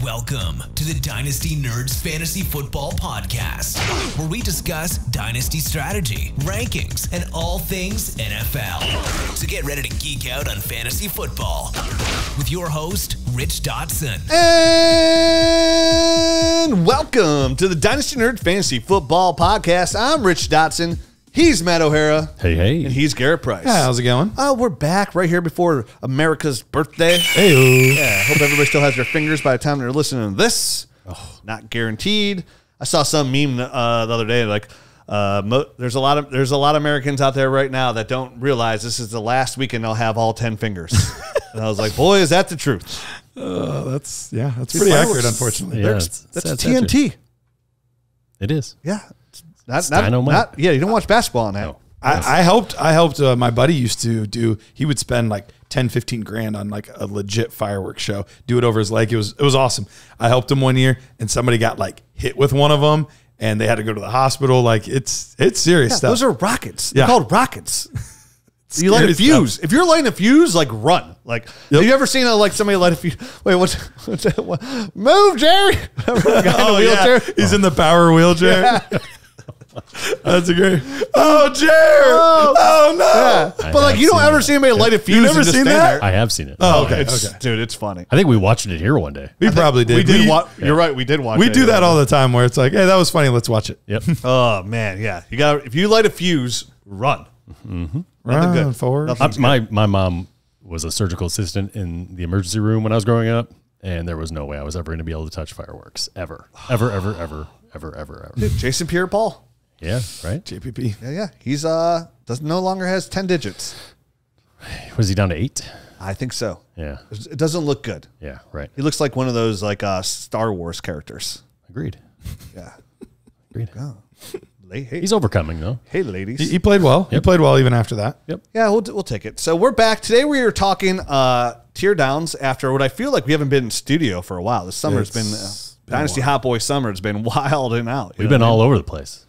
Welcome to the Dynasty Nerds Fantasy Football Podcast, where we discuss Dynasty strategy, rankings, and all things NFL. So get ready to geek out on fantasy football with your host, Rich Dotson. And welcome to the Dynasty Nerd Fantasy Football Podcast. I'm Rich Dotson. He's Matt O'Hara. Hey, hey. And he's Garret Price. Yeah, how's it going? We're back right here before America's birthday. Hey. Yeah, hope everybody still has their fingers by the time they're listening to this. Oh. Not guaranteed. I saw some meme the other day like there's a lot of Americans out there right now that don't realize this is the last weekend they'll have all 10 fingers. And I was like, boy, is that the truth. That's pretty accurate, unfortunately. Yeah, that's TNT. It is. Yeah. Dynamite. You don't watch basketball on that. No. I helped my buddy used to do, he would spend like 10, 15 grand on like a legit fireworks show, do it over his leg. It was awesome. I helped him one year and somebody got like hit with one of them and they had to go to the hospital. Like it's serious stuff. Those are rockets. They're called rockets. You light a fuse. If you're lighting a fuse, like run. Like, have you ever seen somebody light a fuse? Wait, what's that? What? Move, Jerry. Guy in a wheelchair. Yeah. He's in the power wheelchair. Yeah. That's a great. Oh, Jared! Oh no! Yeah. But like, you don't ever see anybody light a fuse. You've never seen that? I have seen it. Oh, okay. Dude, it's funny. I think we watched it here one day. We probably did. You're right. We did watch. We do that all the time, where it's like, hey, that was funny. Let's watch it. Yep. Oh man, yeah. You got. If you light a fuse, run. Mm-hmm. Run forward. My mom was a surgical assistant in the emergency room when I was growing up, and there was no way I was ever going to be able to touch fireworks ever. Dude, Jason Pierre-Paul. Yeah, right. JPP. Yeah. He's no longer has 10 digits. Was he down to 8? I think so. Yeah. It doesn't look good. Yeah, right. He looks like one of those like Star Wars characters. Agreed. Yeah. Agreed. Oh. Hey. He's overcoming though. Hey, ladies. He played well. Yep. He played well even after that. Yep. Yeah, we'll take it. So we're back today. We are talking tear downs after what I feel like we haven't been in studio for a while. This summer has been Dynasty Hot Boy summer. It's been wild and out. We've been all over the place.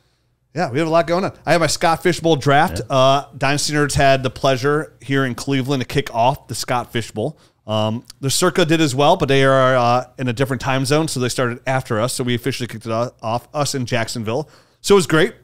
Yeah, we have a lot going on. I have my Scott Fish Bowl draft. Yeah. Dynasty Nerds had the pleasure here in Cleveland to kick off the Scott Fish Bowl. The Circa did as well, but they are in a different time zone, so they started after us. So we officially kicked it off, us in Jacksonville. So it was great.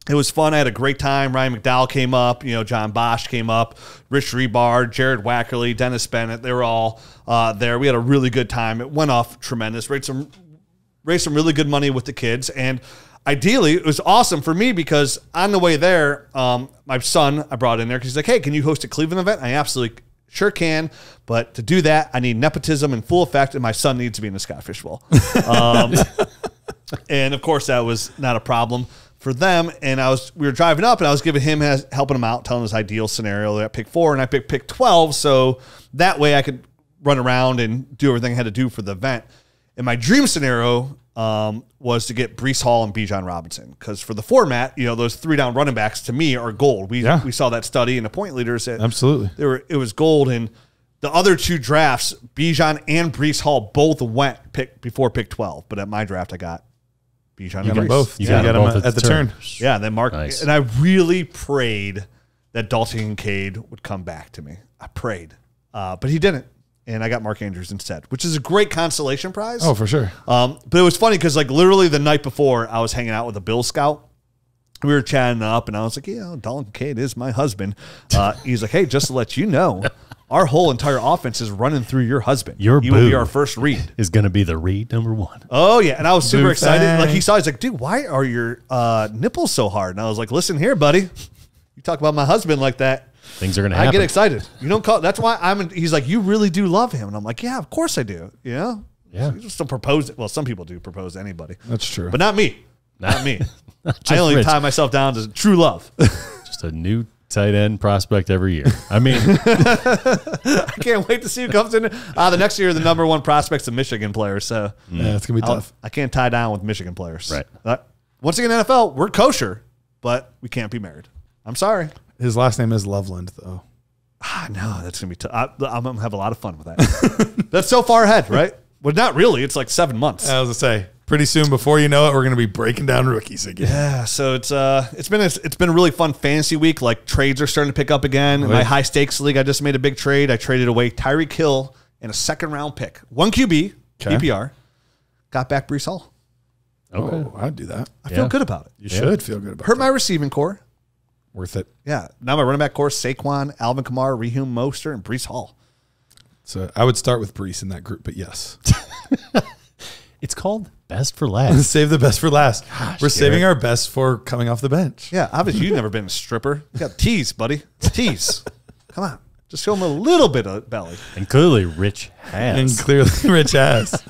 It was fun. I had a great time. Ryan McDowell came up. John Bosch came up. Rich Rebar, Jared Wackerly, Dennis Bennett. They were all there. We had a really good time. It went off tremendous. Raised some really good money with the kids. And ideally, it was awesome for me because on the way there, my son, I brought in there because he's like, hey, can you host a Cleveland event? I absolutely sure can. But to do that, I need nepotism in full effect, and my son needs to be in the Scott Fish Bowl. And, of course, that was not a problem for them. And we were driving up, and I was helping him out, telling his ideal scenario at pick 4, and I picked pick 12, so that way I could run around and do everything I had to do for the event. And my dream scenario was to get Breece Hall and Bijan Robinson, because for the format, those 3-down running backs to me are gold. We saw that study in the point leaders. Absolutely, it was gold. And the other 2 drafts, Bijan and Breece Hall both went before pick 12, but at my draft I got Bijan. You got both. You got them both at the turn. Yeah, and then Mark. Nice. And I really prayed that Dotson Kincaid would come back to me. I prayed, but he didn't. And I got Mark Andrews instead, which is a great consolation prize. Oh, for sure. But it was funny because literally the night before, I was hanging out with a Bill Scout. We were chatting up, and I was like, Dalton Kincaid is my husband. He's like, hey, just to let you know, our whole entire offense is running through your husband. Your He will be our first read. Is going to be the read number 1. Oh, yeah. And I was super excited. Fang. Like he's like, dude, why are your nipples so hard? And I was like, listen here, buddy. You talk about my husband like that, things are going to happen. I get excited. You don't call. That's why he's like, you really do love him. And I'm like, yeah, of course I do. Yeah. You just don't propose. Well, some people do propose to anybody. That's true. But not me. Not me. Just I only Rich. tie myself down to true love. Just a new tight end prospect every year. I mean, I can't wait to see who comes in. The next year, the number 1 prospect's a Michigan player. So yeah, it's going to be tough. I can't tie down with Michigan players. Right. Once again, NFL, we're kosher, but we can't be married. I'm sorry. His last name is Loveland, though. No, that's going to be tough. I'm going to have a lot of fun with that. That's so far ahead, right? Well, not really. It's like 7 months. I was going to say, pretty soon, before you know it, we're going to be breaking down rookies again. Yeah, so it's been a really fun fantasy week. Like trades are starting to pick up again. In my high stakes league, I just made a big trade. I traded away Tyreek Hill and a second-round pick. 1 QB, Okay. PPR. Got back Breece Hall. Okay. Oh, I'd do that. I feel good about it. You should feel good about Hurt that. my receiving core. Worth it. Yeah. Now my running back core, Saquon, Alvin Kamara, Raheem Mostert, and Breece Hall. So I would start with Breece in that group, but yes. It's called best for last. Save the best for last. Gosh, We're saving Garrett. our best for coming off the bench. Yeah, obviously you've never been a stripper. You got tease, buddy. Tease. Come on. Just show him a little bit of belly. And clearly Rich has. And clearly Rich has.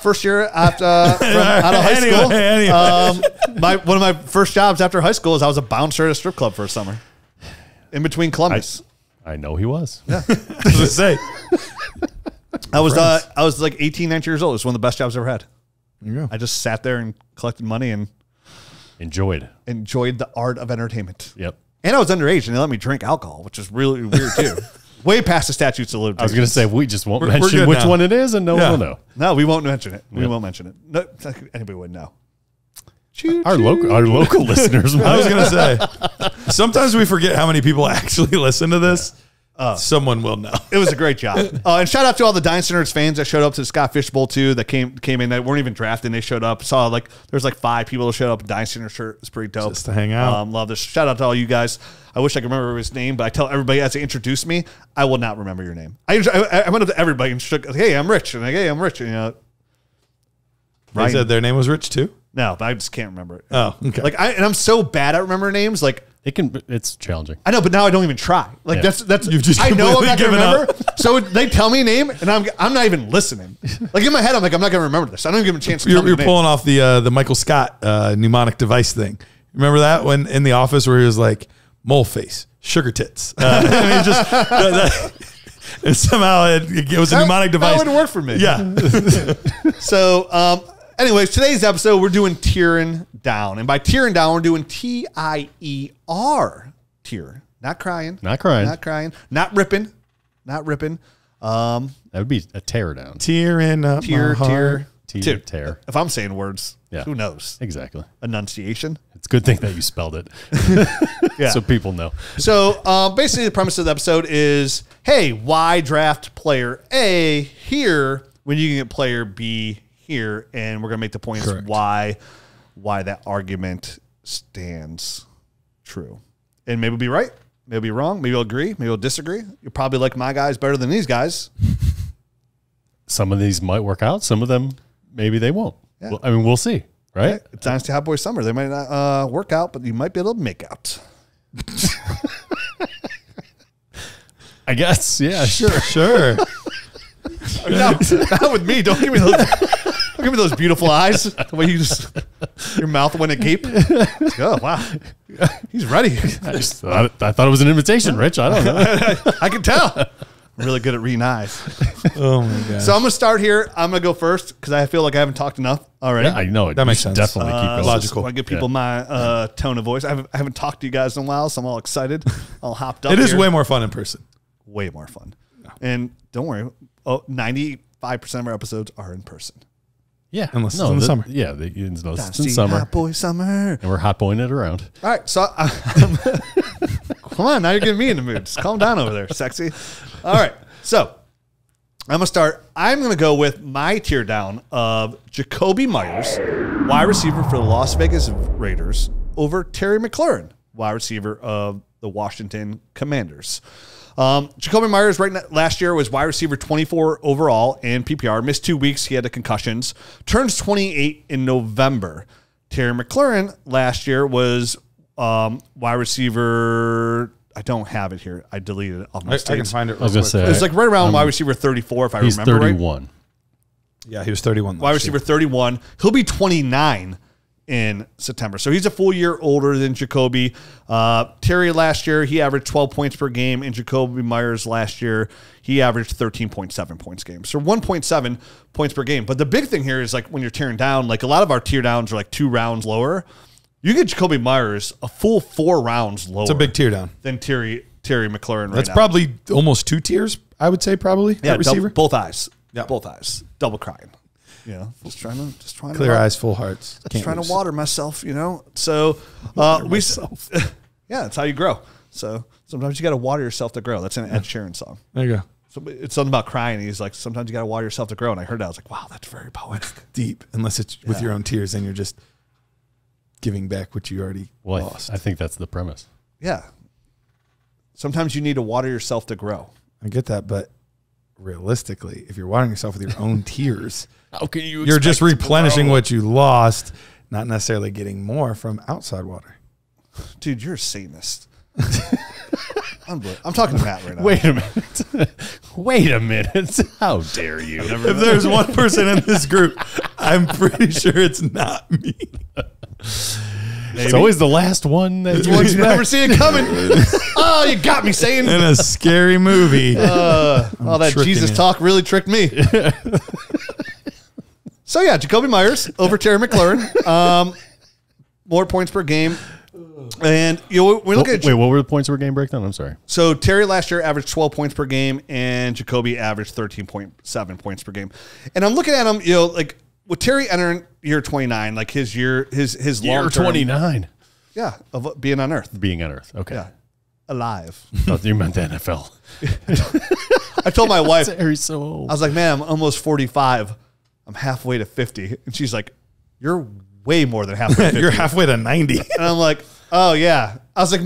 First year after out of high school. Anyway. One of my first jobs after high school is I was a bouncer at a strip club for a summer. In between Columbus. I know he was. Yeah. I was gonna say. I was like 18, 19 years old. It was one of the best jobs I ever had. There you go. I just sat there and collected money and Enjoyed. enjoyed the art of entertainment. Yep. And I was underage and they let me drink alcohol, which is really weird too. Way past the statutes of limitations. I was going to say, we just won't We're mention good which now. one it is, and no one will know. No, we won't mention it. We Yep. won't mention it. No, anybody would know. Our local listeners. I was gonna say. Sometimes we forget how many people actually listen to this. Someone will know. It was a great job. And shout out to all the Dynasty Nerds fans that showed up to the Scott Fish Bowl too. That came in that weren't even drafted. And they showed up. Saw there's 5 people that showed up in Dynasty Nerd shirt. It's pretty dope. Just to hang out. Love this. Shout out to all you guys. I wish I could remember his name, but I tell everybody as they introduce me, I will not remember your name. I went up to everybody and shook. Hey, I'm Rich. And hey, I'm Rich. And, They said their name was Rich too. no, but I just can't remember it. Oh, okay. And I'm so bad at remembering names. It's challenging. I know, but now I don't even try. Yeah. That's You've just I know I'm not gonna completely given remember. So they tell me a name, and I'm not even listening. Like in my head, I'm like, I'm not gonna remember this. I don't even give him a chance to tell me You're the name. pulling off the Michael Scott mnemonic device thing. Remember that when in the office where he was like mole face, sugar tits, and he just and somehow it was a mnemonic device. That would work for me. Yeah. So, anyways, today's episode we're doing tearing down, and by tearing down, we're doing TIER tier, not crying, Not crying. not ripping. That would be a tear down. Tearing up Tier, my heart. Tear. If I'm saying words, Yeah. who knows? Exactly. Enunciation. It's a good thing that you spelled it. Yeah. So people know. So basically, the premise of the episode is, hey, why draft player A here when you can get player B here? And we're going to make the points Correct. why that argument stands true. And maybe we'll be right. Maybe we'll be wrong. Maybe we'll agree. Maybe we'll disagree. You'll probably like my guys better than these guys. Some of these might work out. Some of them, maybe they won't. Yeah. Well, I mean, we'll see. Right? It's Dynasty Hot Boy Summer. They might not work out, but you might be able to make out. I guess. Yeah, sure. Sure. No, not with me. Don't give me those beautiful eyes. The way you just your mouth went agape. Oh wow, he's ready. I thought it was an invitation, Rich. I don't know. I can tell. I'm really good at reading eyes. Oh my god. So I'm gonna start here. I'm gonna go first because I feel like I haven't talked enough already. Yeah, I know. That You makes should sense. Definitely keep going. Logical. I want to give people my tone of voice. I haven't talked to you guys in a while, so I'm all excited. All hopped up. It is here. way more fun in person. Way more fun. And don't worry, 95% of our episodes are in person. Yeah. Unless it's in the summer. Yeah, unless it's in Dynasty summer. Hot Boy Summer. And we're hot boying it around. All right, so come on, now you're getting me in the mood. Just calm down over there, sexy. All right, so I'm gonna start. I'm gonna go with my tier down of Jakobi Meyers, wide receiver for the Las Vegas Raiders, over Terry McLaurin, wide receiver of the Washington Commanders. Jakobi Meyers last year was wide receiver 24 overall in PPR. Missed 2 weeks. He had the concussions. Turns 28 in November. Terry McLaurin last year was wide receiver. I don't have it here. I deleted it off my I can stats. find it. I was going to say. It was like right around wide receiver 34, if I he's remember 31. right. Yeah, he was 31. Wide receiver 31. He'll be 29 in September. So he's a full year older than Jakobi. Terry last year, he averaged 12 points per game. And Jakobi Meyers last year, he averaged 13.7 points a game. So 1.7 points per game. But the big thing here is like when you're tearing down, like a lot of our tear downs are like 2 rounds lower. You get Jakobi Meyers a full 4 rounds lower. It's a big tear down. Than Terry McLaurin right That's now. probably almost 2 tiers, I would say, probably. Yeah, at receiver. both eyes. Yeah. Both eyes. Double crying. Just trying to Clear eyes, full hearts. Just trying to water myself, So yeah, that's how you grow. So sometimes you got to water yourself to grow. That's an Ed Sheeran song. There you go. it's something about crying. He's like, sometimes you got to water yourself to grow. And I heard that. I was like, wow, that's very poetic. Deep. Unless it's with your own tears and you're just giving back what you already lost. I think that's the premise. Yeah. Sometimes you need to water yourself to grow. I get that, but realistically, if you're watering yourself with your own tears, how can you're just replenishing what you lost, not necessarily getting more from outside water. Dude, you're a Satanist. I'm talking to Matt right now. Wait a minute. Wait a minute. How dare you? If there's one person in this group, I'm pretty sure it's not me. It's always the last one that you never see it coming. Oh, you got me saying in a scary movie. All that Jesus talk really tricked me. So yeah, Jakobi Meyers over Terry McLaurin. More points per game. And we look at what were the points per game breakdown? I'm sorry. So Terry last year averaged 12 points per game, and Jakobi averaged 13.7 points per game. And I'm looking at him, like with Terry entering year 29, like his long year 29. Yeah, of being on Earth. Being on Earth. Okay. Yeah, alive. Oh, you meant the NFL. I told my wife, Terry's so old. I was like, man, I'm almost 45. I'm halfway to 50, and she's like, you're way more than halfway to 50. You're halfway to 90. And I'm like, oh, yeah. I was like,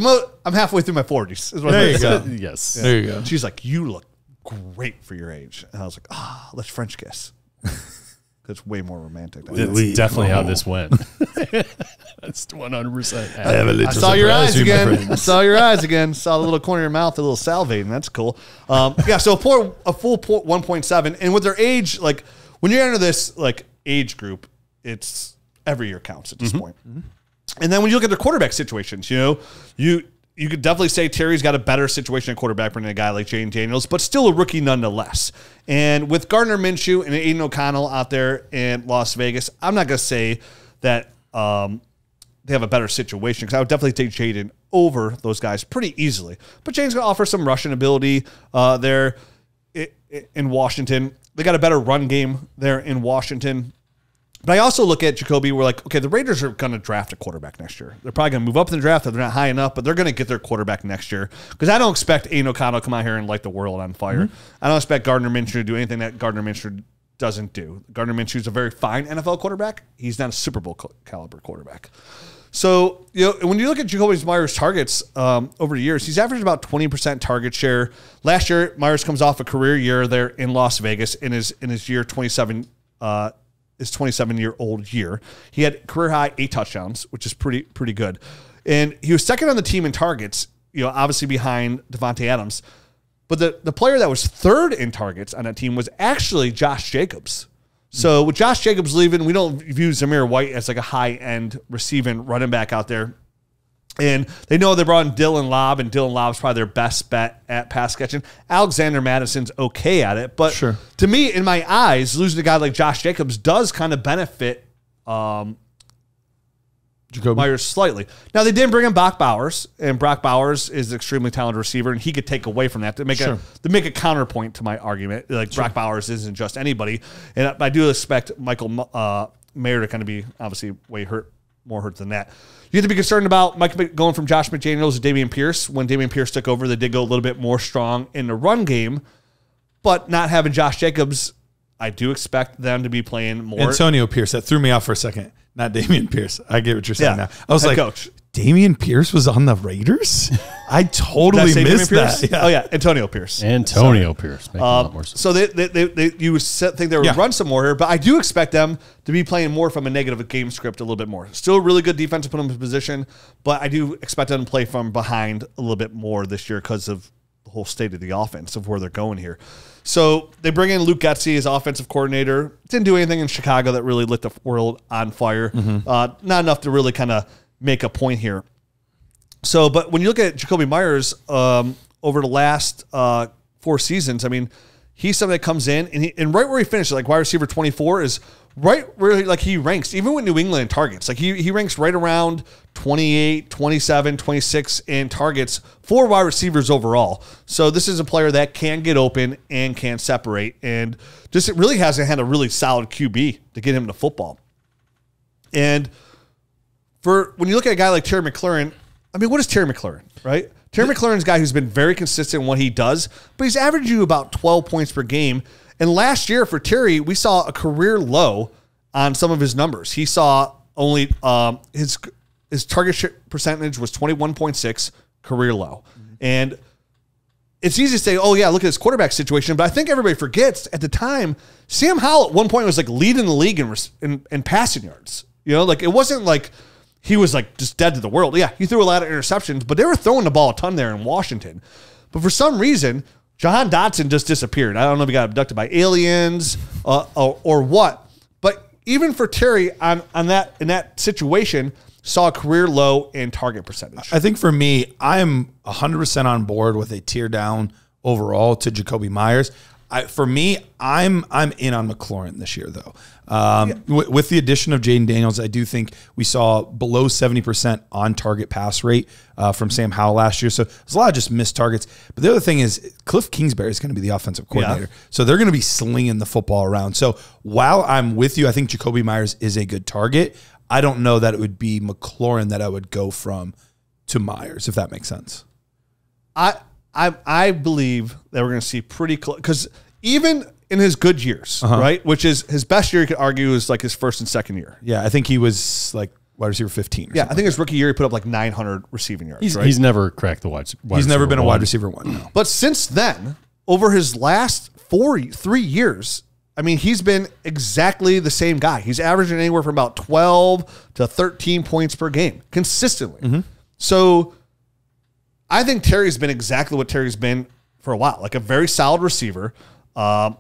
I'm halfway through my 40s. Is what there you go. Yes. Yeah. There you go. She's like, you look great for your age. And I was like, let's French kiss. It's way more romantic. That's definitely how this went. That's 100%. I saw your eyes again. I saw your eyes again. Saw the little corner of your mouth, a little salivating. That's cool. Yeah, so a full 1.7. And with their age, like when you enter this like age group, it's every year counts at this point. Mm-hmm. And then when you look at their quarterback situations, you could definitely say Terry's got a better situation at quarterback than a guy like Jane Daniels, but still a rookie nonetheless. And with Gardner Minshew and Aiden O'Connell out there in Las Vegas, I'm not going to say that they have a better situation because I would definitely take Jaden over those guys pretty easily. But Jaden's going to offer some rushing ability there in Washington. They got a better run game there in Washington. But I also look at Jakobi, we're like, okay, the Raiders are going to draft a quarterback next year. They're probably going to move up in the draft if they're not high enough, but they're going to get their quarterback next year. Because I don't expect Aiden O'Connell to come out here and light the world on fire. Mm-hmm. I don't expect Gardner Minshew to do anything that Gardner Minshew doesn't do. Gardner Minshew is a very fine NFL quarterback. He's not a Super Bowl caliber quarterback. So, when you look at Jakobi Meyers' targets over the years, he's averaged about 20% target share. Last year, Meyers comes off a career year there in Las Vegas in his year 27 his 27-year-old year. He had career high 8 touchdowns, which is pretty good. And he was second on the team in targets, obviously behind Devontae Adams. But the player that was third in targets on that team was actually Josh Jacobs. So with Josh Jacobs leaving, we don't view Zamir White as like a high-end receiving running back out there. And they know they brought in Dylan Lobb, and Dylan Lobb's probably their best bet at pass catching. Alexander Madison's okay at it. But to me, in my eyes, losing a guy like Josh Jacobs does kind of benefit Jakobi Meyers slightly. Now, they did bring in Brock Bowers, and Brock Bowers is an extremely talented receiver, and he could take away from that to make a counterpoint to my argument. Like Brock Bowers isn't just anybody. And I do expect Michael Mayer to kind of be obviously more hurt than that. You have to be concerned about Mike going from Josh McDaniels to Dameon Pierce. When Dameon Pierce took over, they did go a little bit more strong in the run game, but not having Josh Jacobs, I do expect them to be playing more. Antonio Pierce, that threw me off for a second. Not Dameon Pierce. I get what you're saying now. I was head like, coach. Dameon Pierce was on the Raiders? I totally missed that. Yeah. Oh, yeah, Antonio Pierce. Antonio Pierce. Making a lot more sense. So you would think they would run some more here, but I do expect them to be playing more from a negative game script a little bit more. Still really good defense to put them in position, but I do expect them to play from behind a little bit more this year because of the whole state of the offense of where they're going here. So they bring in Luke Getsy as offensive coordinator. Didn't do anything in Chicago that really lit the world on fire. Mm-hmm. Not enough to really kind of make a point here. So, but when you look at Jakobi Meyers over the last 4 seasons, I mean, he's somebody that comes in and right where he finished, like wide receiver 24 is right where he ranks, even with New England targets. Like he ranks right around 28, 27, 26 in targets for wide receivers overall. So this is a player that can get open and can separate, and just it really hasn't had a really solid QB to get him to football. And for when you look at a guy like Terry McLaurin, I mean, what is Terry McLaurin, right? Terry McLaurin's a guy who's been very consistent in what he does, but he's averaging you about 12 points per game. And last year for Terry, we saw a career low on some of his numbers. He saw only his target percentage was 21.6, career low. And it's easy to say, oh, yeah, look at his quarterback situation. But I think everybody forgets at the time, Sam Howell at one point was like leading the league in passing yards. You know, like it wasn't like he was like just dead to the world. Yeah, he threw a lot of interceptions, but they were throwing the ball a ton there in Washington. But for some reason, Jahan Dotson just disappeared. I don't know if he got abducted by aliens or what. But even for Terry in that situation, saw a career low in target percentage. I think for me, I'm 100% on board with a tear down overall to Jakobi Meyers. For me, I'm in on McLaurin this year, though. With the addition of Jaden Daniels, I do think we saw below 70% on-target pass rate from Sam Howell last year. So there's a lot of just missed targets. But the other thing is Cliff Kingsbury is going to be the offensive coordinator. Yeah. So they're going to be slinging the football around. So while I'm with you, I think Jakobi Meyers is a good target. I don't know that it would be McLaurin that I would go from to Meyers, if that makes sense. I believe that we're going to see pretty close, because even in his good years, right, which is his best year, you could argue is like his first and second year. Yeah, I think he was like wide receiver 15. Yeah, I think his rookie year he put up like 900 receiving yards. He's never cracked the wide He's never been a wide receiver one. No. But since then, over his last 3 years, I mean, he's been exactly the same guy. He's averaging anywhere from about 12 to 13 points per game consistently. So I think Terry's been exactly what Terry's been for a while, like a very solid receiver, a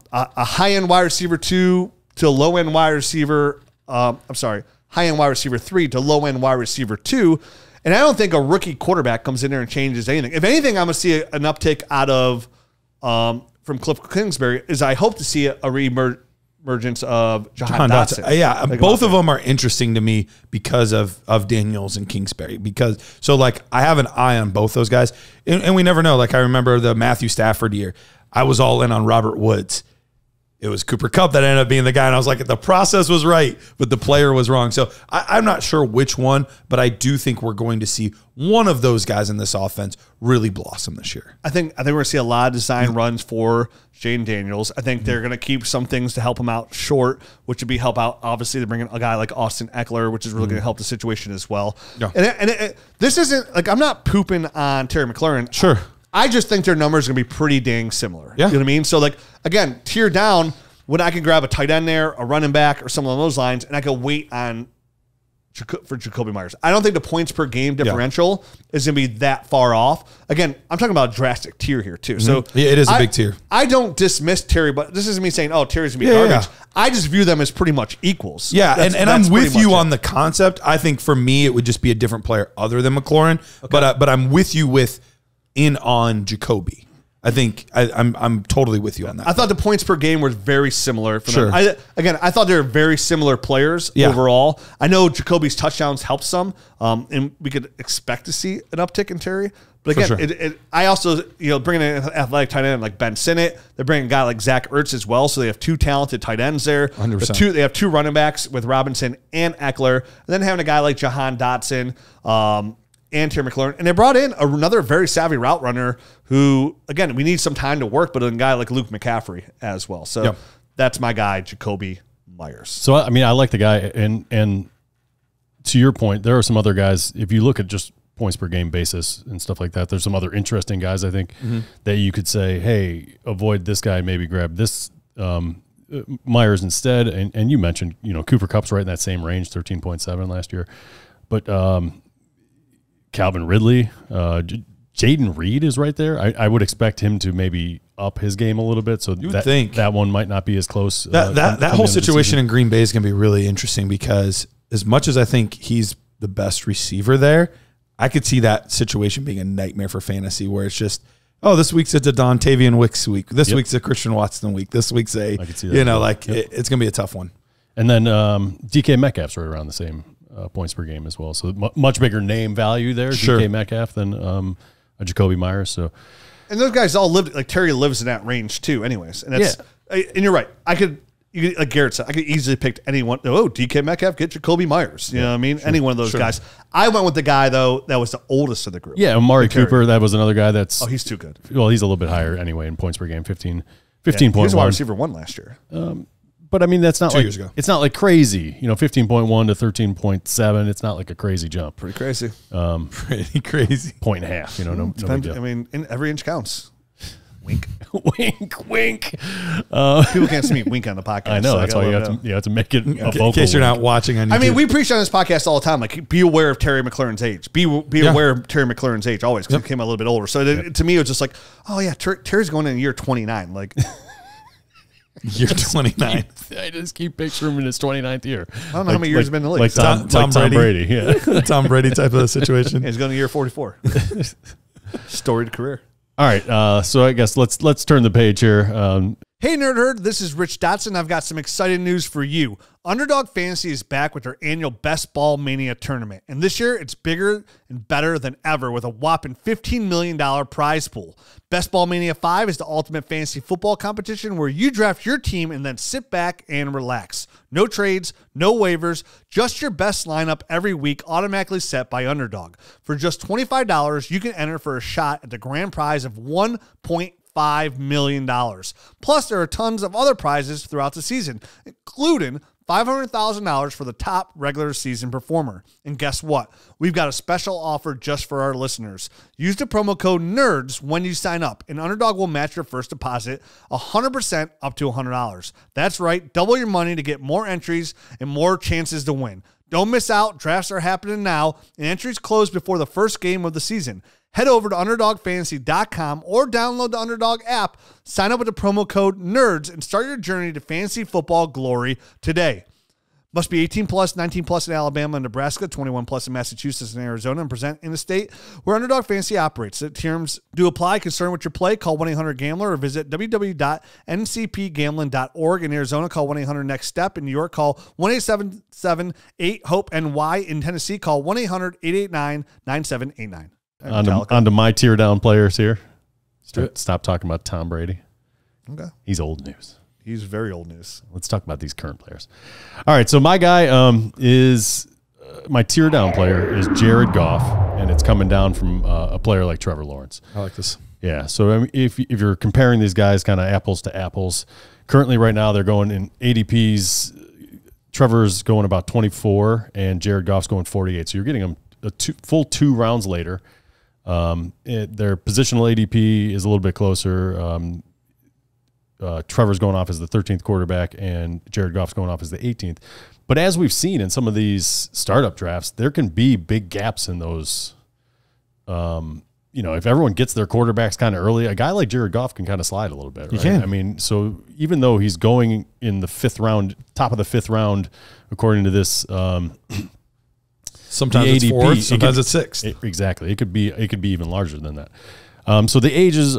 high-end wide receiver 2 to low-end wide receiver, high-end wide receiver 3 to low-end wide receiver 2. And I don't think a rookie quarterback comes in there and changes anything. If anything, I'm going to see an uptick out of from Cliff Kingsbury is I hope to see a re-emergence of Jahan Dotson. Yeah, both of them are interesting to me because of Daniels and Kingsbury. I have an eye on both those guys. And we never know. Like I remember the Matthew Stafford year. I was all in on Robert Woods. It was Cooper Kupp that ended up being the guy. And I was like, the process was right, but the player was wrong. So I'm not sure which one, but I do think we're going to see one of those guys in this offense really blossom this year. I think we're going to see a lot of design runs for Jaden Daniels. I think they're going to keep some things to help him out short, which would be help out. Obviously, they're bringing a guy like Austin Eckler, which is really going to help the situation as well. Yeah. And this isn't like I'm not pooping on Terry McLaurin. Sure. I just think their numbers are going to be pretty dang similar. Yeah. You know what I mean? So, like, again, tier down, when I can grab a tight end there, a running back, or something along those lines, and I can wait on for Jakobi Meyers. I don't think the points per game differential is going to be that far off. Again, I'm talking about a drastic tier here, too. So it is a big tier. I don't dismiss Terry, but this isn't me saying, oh, Terry's going to be garbage. Yeah. I just view them as pretty much equals. Yeah, and I'm with you on the concept. I think for me, it would just be a different player other than McLaurin. Okay. But I'm with you on Jakobi. I think I'm totally with you on that. I thought the points per game were very similar. For them. I thought they were very similar players overall. I know Jacoby's touchdowns helped some, and we could expect to see an uptick in Terry. But again, I also bringing an athletic tight end like Ben Sinnott. They're bringing a guy like Zach Ertz as well. So they have two talented tight ends there. 100%. They have two running backs with Robinson and Eckler, and then having a guy like Jahan Dotson. And Terry McLaurin. And they brought in another very savvy route runner who, again, we need some time to work, but a guy like Luke McCaffrey as well. So that's my guy, Jakobi Meyers. So, I mean, I like the guy. And to your point, there are some other guys, if you look at just points per game basis and stuff like that, there's some other interesting guys, I think, that you could say, hey, avoid this guy, maybe grab this Meyers instead. And you mentioned, Cooper Kupp's right in that same range, 13.7 last year. But Calvin Ridley, Jaden Reed is right there. I would expect him to maybe up his game a little bit. So that one might not be as close. That whole situation in Green Bay is going to be really interesting because as much as I think he's the best receiver there, I could see that situation being a nightmare for fantasy where it's just, this week's a Dontavian Wicks week. This week's a Christian Watson week. This week's it's going to be a tough one. And then DK Metcalf's right around the same points per game as well. So much bigger name value there, DK Metcalf, than a Jakobi Meyers. So, and those guys all lived, like Terry lives in that range too anyways. And that's, and you're right. like Garrett said, I could easily pick anyone. Oh, DK Metcalf, get Jakobi Meyers. You know what I mean? Any one of those guys. I went with the guy, though, that was the oldest of the group. Yeah, Amari Cooper, that was another guy that's... Oh, he's too good. Well, he's a little bit higher anyway in points per game, 15.1. He was a wide receiver 1 last year. But, I mean, that's not 2 years ago. It's not like crazy. 15.1 to 13.7. It's not like a crazy jump. Pretty crazy. Pretty crazy. Point and a half. No big deal. I mean, every inch counts. Wink. Wink, wink. People can't see me wink on the podcast. I know. So that's why you have to make it a vocal In case you're wink. not watching on YouTube. I mean, we preach on this podcast all the time. Like, be aware of Terry McLaurin's age. Be aware of Terry McLaurin's age always, because he came out a little bit older. So to me, it was just like, oh yeah, Terry's going in year 29. Like, year 29. I just keep picturing him in his 29th year. I don't know how many years he's been in the league. Like Tom Brady. Yeah. Tom Brady type of situation. Yeah, he's going to year 44. Storied career. All right, so I guess let's turn the page here. Hey, Nerd Herd, this is Rich Dotson. I've got some exciting news for you. Underdog Fantasy is back with their annual Best Ball Mania tournament, and this year it's bigger and better than ever with a whopping $15 million prize pool. Best Ball Mania 5 is the ultimate fantasy football competition where you draft your team and then sit back and relax. No trades, no waivers, just your best lineup every week automatically set by Underdog. For just $25, you can enter for a shot at the grand prize of $1.5 million. Plus, there are tons of other prizes throughout the season, including $500,000 for the top regular season performer. And guess what? We've got a special offer just for our listeners. Use the promo code NERDS when you sign up, and Underdog will match your first deposit 100% up to $100. That's right. Double your money to get more entries and more chances to win. Don't miss out. Drafts are happening now, and entries close before the first game of the season. Head over to UnderdogFantasy.com or download the Underdog app, sign up with the promo code NERDS, and start your journey to fantasy football glory today. Must be 18 plus, 19 plus in Alabama and Nebraska, 21 plus in Massachusetts and Arizona, and present in a state where Underdog Fantasy operates. The terms do apply. Concerned with your play, call 1-800-GAMBLER or visit www.ncpgambling.org. In Arizona, call 1-800-NEXT-STEP. In New York, call 1-877-8-HOPE-NY. In Tennessee, call 1-800-889-9789. On to my tear down players here. Stop talking about Tom Brady. Okay. He's old news. He's very old news. Let's talk about these current players. All right, so my guy is my tear down player is Jared Goff, and it's coming down from a player like Trevor Lawrence. I like this. Yeah, so I mean, if you're comparing these guys kind of apples to apples, currently right now they're going in ADPs. Trevor's going about 24, and Jared Goff's going 48. So you're getting them a full 2 rounds later. Their positional ADP is a little bit closer. Trevor's going off as the 13th quarterback, and Jared Goff's going off as the 18th. But as we've seen in some of these startup drafts, there can be big gaps in those. If everyone gets their quarterbacks kind of early, a guy like Jared Goff can kind of slide a little bit. Right? He can. I mean, so even though he's going in the 5th round, top of the 5th round, according to this. Sometimes it's 4th, sometimes it's 6th. Exactly. It could be even larger than that. So the age is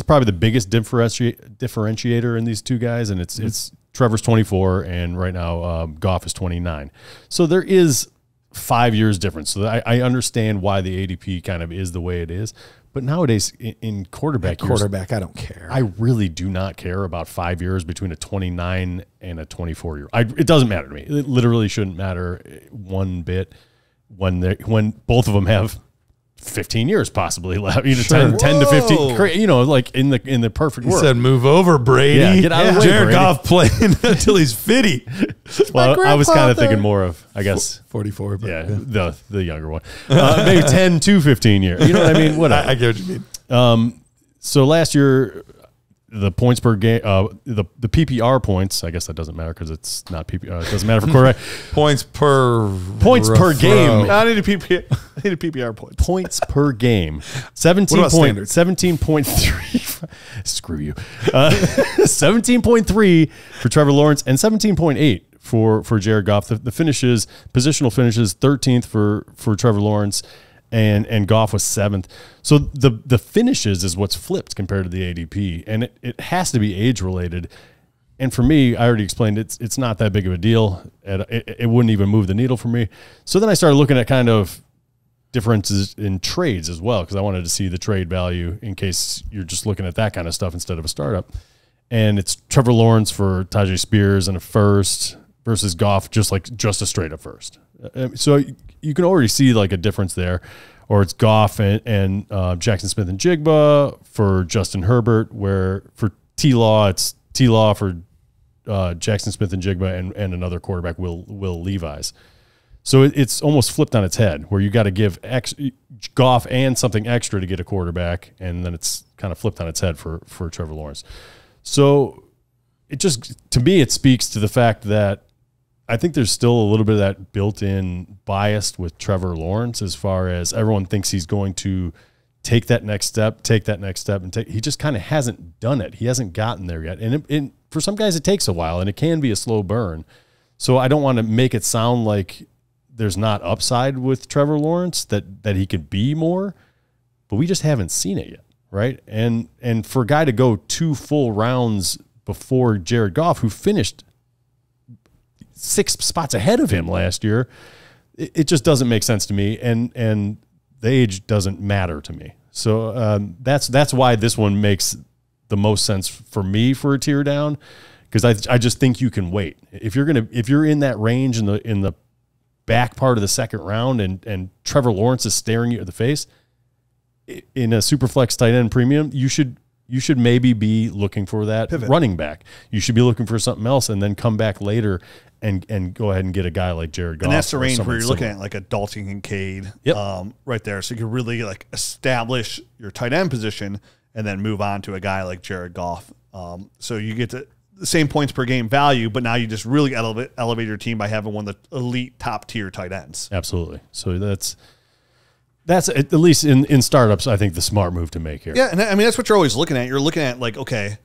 probably the biggest differentiator in these two guys, and it's Trevor's 24, and right now Goff is 29. So there is 5 years difference. So I understand why the ADP kind of is the way it is. But nowadays in quarterback years, I don't care. I really do not care about 5 years between a 29 and a 24-year. It doesn't matter to me. It literally shouldn't matter one bit when both of them have 15 years possibly left. 10 to 15. Like in the perfect world. He said, "Move over, Brady. Yeah, get out of the way, Jared Brady. Goff playing until he's 50." Well, I was kind of thinking more of, I guess, 44. But yeah, the younger one. Maybe 10 to 15 years. You know what I mean? Whatever. I get what you mean. So last year, the points per game, the PPR points, I guess that doesn't matter because it's not PPR. It doesn't matter for quarterback. Points per game. I need a PPR point. Points per game. 17.3. Screw you. 17.3 for Trevor Lawrence and 17.8 for Jared Goff. The positional finishes 13th for Trevor Lawrence. And Goff was 7th. So the finishes is what's flipped compared to the ADP, and it has to be age related. And for me, I already explained it's not that big of a deal. It wouldn't even move the needle for me. So then I started looking at kind of differences in trades as well, because I wanted to see the trade value in case you're just looking at that kind of stuff instead of a startup. and it's Trevor Lawrence for Tajay Spears and a first versus Goff, just a straight up first. So you can already see like a difference there. Or it's Goff and Jackson Smith and Jigba for Justin Herbert, where for T-Law, it's T-Law for Jackson Smith and Jigba and another quarterback, Will Levis. So it's almost flipped on its head, where you got to give Goff and something extra to get a quarterback, and then it's kind of flipped on its head for Trevor Lawrence. So it just, to me, it speaks to the fact that I think there's still a little bit of that built-in bias with Trevor Lawrence, as far as everyone thinks he's going to take that next step, and he just kind of hasn't done it. He hasn't gotten there yet. And for some guys, it takes a while, and it can be a slow burn. So I don't want to make it sound like there's not upside with Trevor Lawrence, that he could be more, but we just haven't seen it yet, right? And for a guy to go 2 full rounds before Jared Goff, who finished 6 spots ahead of him last year, it just doesn't make sense to me, and the age doesn't matter to me. So that's why this one makes the most sense for me for a tier down, because I just think you can wait. If you're in that range in the back part of the second round, and Trevor Lawrence is staring you in the face in a Superflex tight end premium, you should maybe be looking for that pivot running back. You should be looking for something else, and then come back later and go ahead and get a guy like Jared Goff. And that's the range where you're looking at like a Dotson Kincaid, right there. So you can really like establish your tight end position and then move on to a guy like Jared Goff. So you get to the same points per game value, but now you just really elevate your team by having one of the elite top tier tight ends. Absolutely. So that's at least in startups, I think the smart move to make here. Yeah, and I mean that's what you're always looking at. You're looking at like, okay,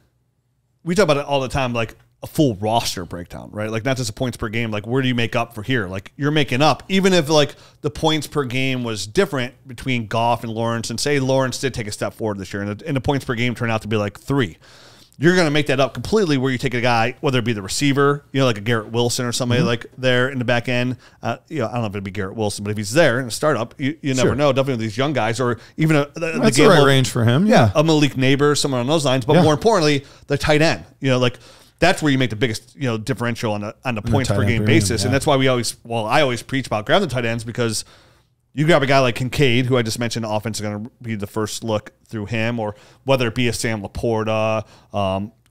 we talk about it all the time, like a full roster breakdown, right? Like not just the points per game. Like where do you make up for here? Like you're making up, even if like the points per game was different between Goff and Lawrence, and say Lawrence did take a step forward this year, and the points per game turned out to be like 3. You're going to make that up completely, where you take a guy, whether it be the receiver, like a Garrett Wilson or somebody like there in the back end. I don't know if it'd be Garrett Wilson, but if he's there in a startup, you never know. Definitely with these young guys, or even that's the right range for him. Yeah, a Malik Neighbor, someone on those lines. But more importantly, the tight end. Like that's where you make the biggest differential on the points per game basis, and that's why I always preach about grabbing the tight ends, because you grab a guy like Kincaid, who I just mentioned, the offense is going to be the first look through him, or whether it be a Sam Laporta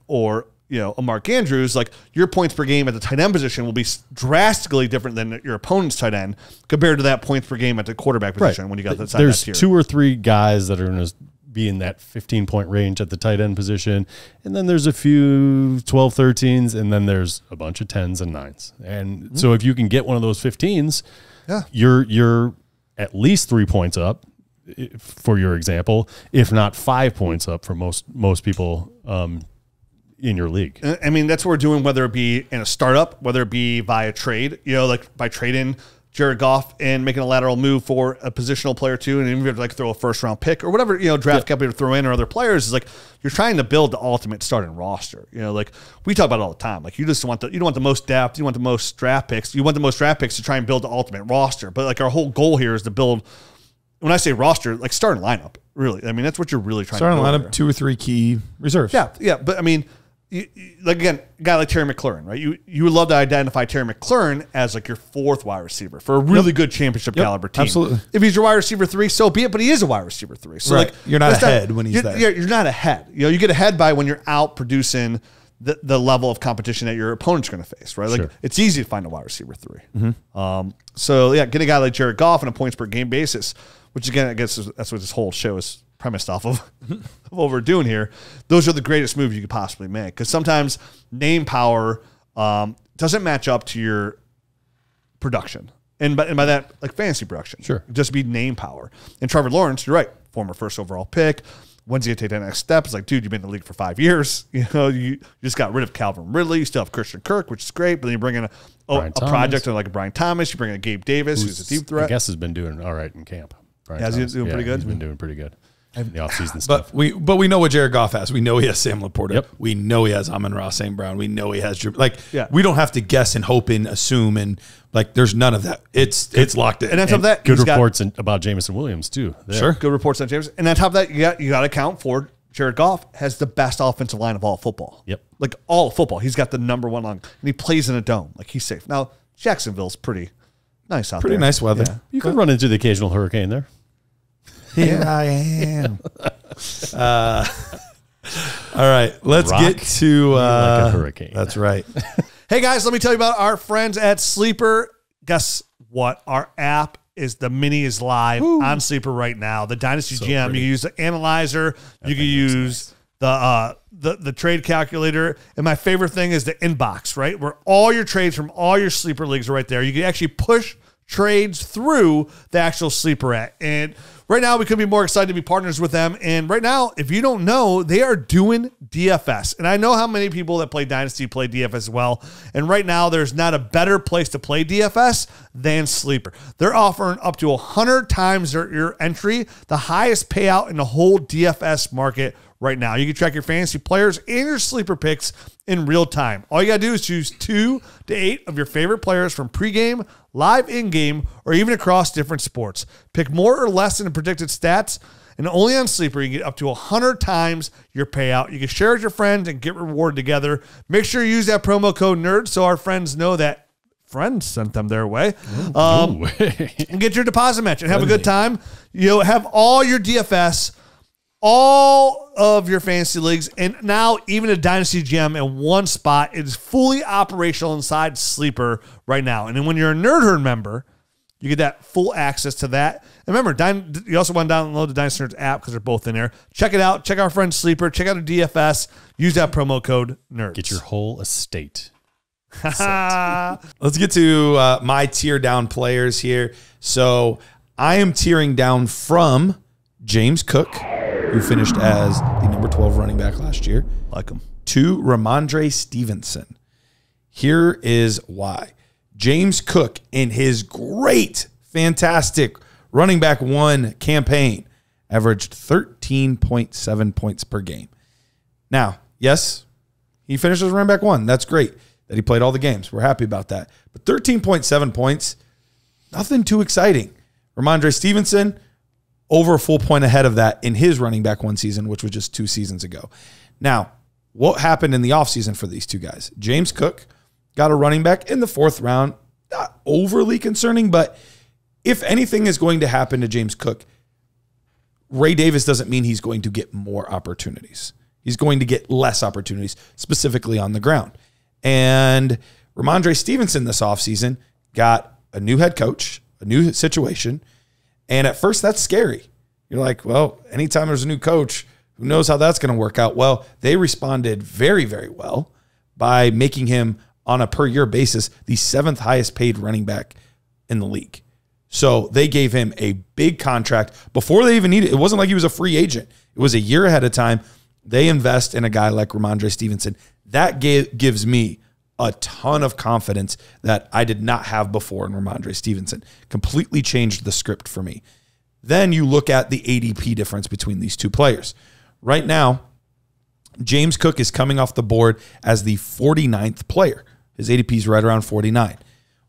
or a Mark Andrews. Like your points per game at the tight end position will be drastically different than your opponent's tight end compared to that points per game at the quarterback position when you got that side. There's 2 or 3 guys that are going to be in that 15-point range at the tight end position, and then there's a few 12, 13s, and then there's a bunch of 10s and 9s. And so if you can get one of those 15s, you're at least 3 points up, for your example, if not 5 points up for most people in your league. I mean, that's what we're doing, whether it be in a startup, whether it be via trade, like by trading Jared Goff and making a lateral move for a positional player too, and even if you have to like throw a first-round pick or whatever, draft capital to throw in, or other players, is like you're trying to build the ultimate starting roster. Like we talk about it all the time. Like you don't want the most depth, you want the most draft picks. You want the most draft picks to try and build the ultimate roster. But like our whole goal here is to build, when I say roster, like starting lineup, really. I mean, that's what you're really trying to build. Starting lineup, 2 or 3 key reserves. Yeah. But I mean, like again, a guy like Terry McLaurin, right? You would love to identify Terry McLaurin as like your 4th wide receiver for a really good championship caliber team. Absolutely. If he's your wide receiver 3, so be it. But he is a wide receiver 3, so like you're not ahead when he's there. You're not ahead. You get ahead by when you're out producing the level of competition that your opponent's going to face, right? Like it's easy to find a wide receiver 3. So get a guy like Jared Goff on a points per game basis, which again, I guess that's what this whole show is premised off of what we're doing here. Those are the greatest moves you could possibly make, because sometimes name power doesn't match up to your production, and by that, like fantasy production, just be name power. And Trevor Lawrence, you're right, former 1st overall pick. When's he gonna take that next step? It's like, dude, you've been in the league for 5 years. You just got rid of Calvin Ridley. You still have Christian Kirk, which is great, but then you bring in a project like a Brian Thomas. You bring in a Gabe Davis, who's a deep threat. I guess has been doing all right in camp. He's doing pretty good. He's been doing pretty good. The offseason stuff. But we know what Jared Goff has. We know he has Sam Laporta. Yep. We know he has Amon-Ra St. Brown. We know he has we don't have to guess and hope and assume, and like there's none of that. It's locked in. And on top of that, good reports about Jameson Williams too. Good reports on Jameson. And on top of that, you got to account for Jared Goff has the best offensive line of all football. Yep. Like all of football. He's got the number one line. And he plays in a dome. Like he's safe. Now, Jacksonville's pretty nice out there. Pretty nice weather. Yeah. You could run into the occasional hurricane there. Here I am. All right, let's Rock get to like a hurricane. That's right. Hey guys, let me tell you about our friends at Sleeper. Guess what? Our app the mini is live on Sleeper right now. The Dynasty GM. pretty. You can use the analyzer. You can use the trade calculator. And my favorite thing is the inbox, right? Where all your trades from all your Sleeper leagues are right there. You can actually push trades through the actual Sleeper app. And right now, we couldn't be more excited to be partners with them. And right now, if you don't know, they are doing DFS. And I know how many people that play Dynasty play DFS as well. And right now, there's not a better place to play DFS than Sleeper. They're offering up to 100 times your entry, the highest payout in the whole DFS market right now. You can track your fantasy players and your sleeper picks in real time. All you got to do is choose 2 to 8 of your favorite players from pregame, live in-game, or even across different sports. Pick more or less than the predicted stats, and only on Sleeper you can get up to 100 times your payout. You can share with your friends and get rewarded together. Make sure you use that promo code NERD so our friends know that friends sent them their way. And get your deposit match and have a good time. You have all your DFS, all of your fantasy leagues, and now even a Dynasty GM in one spot. It is fully operational inside Sleeper right now. And then when you're a Nerd Herd member, you get that full access to that. And remember, you also want to download the Dynasty Nerds app because they're both in there. Check it out. Check our friend Sleeper. Check out the DFS. Use that promo code NERDS. Get your whole estate. Let's get to my tier down players here. So I am tearing down from James Cook, who finished as the number 12 running back last year, Like him. to Rhamondre Stevenson. Here is why. James Cook, in his great, fantastic running back 1 campaign, averaged 13.7 points per game. Now, yes, he finished as running back 1. That's great that he played all the games. We're happy about that. But 13.7 points, nothing too exciting. Rhamondre Stevenson, over a full point ahead of that in his running back 1 season, which was just 2 seasons ago. Now, what happened in the offseason for these two guys? James Cook got a running back in the 4th round. Not overly concerning, but if anything is going to happen to James Cook, Ray Davis doesn't mean he's going to get more opportunities. He's going to get less opportunities, specifically on the ground. And Rhamondre Stevenson this offseason got a new head coach, a new situation. And at first, that's scary. You're like, well, anytime there's a new coach, who knows how that's going to work out? Well, they responded very, very well by making him, on a per-year basis, the 7th highest paid running back in the league. So they gave him a big contract before they even needed it. It wasn't like he was a free agent. It was a year ahead of time. They invest in a guy like Rhamondre Stevenson. That gives me a ton of confidence that I did not have before in Rhamondre Stevenson. Completely changed the script for me. Then you look at the ADP difference between these two players. Right now, James Cook is coming off the board as the 49th player. His ADP is right around 49.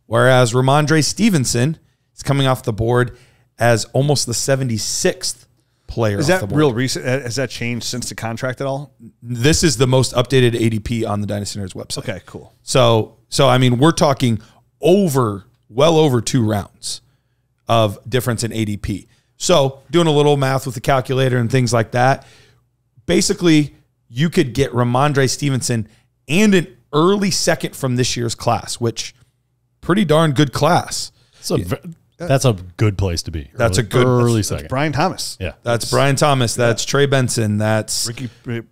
Whereas Rhamondre Stevenson is coming off the board as almost the 76th player. Is that real recent? Has that changed since the contract at all? This is the most updated ADP on the Dynasty Nerds website. Okay, cool. So I mean, we're talking well over 2 rounds of difference in ADP. So doing a little math with the calculator and things like that, basically you could get Rhamondre Stevenson and an early second from this year's class, which pretty darn good class. That's a good place to be. That's a good early second. That's Brian Thomas. Yeah. That's Brian Thomas. That's Trey Benson. That's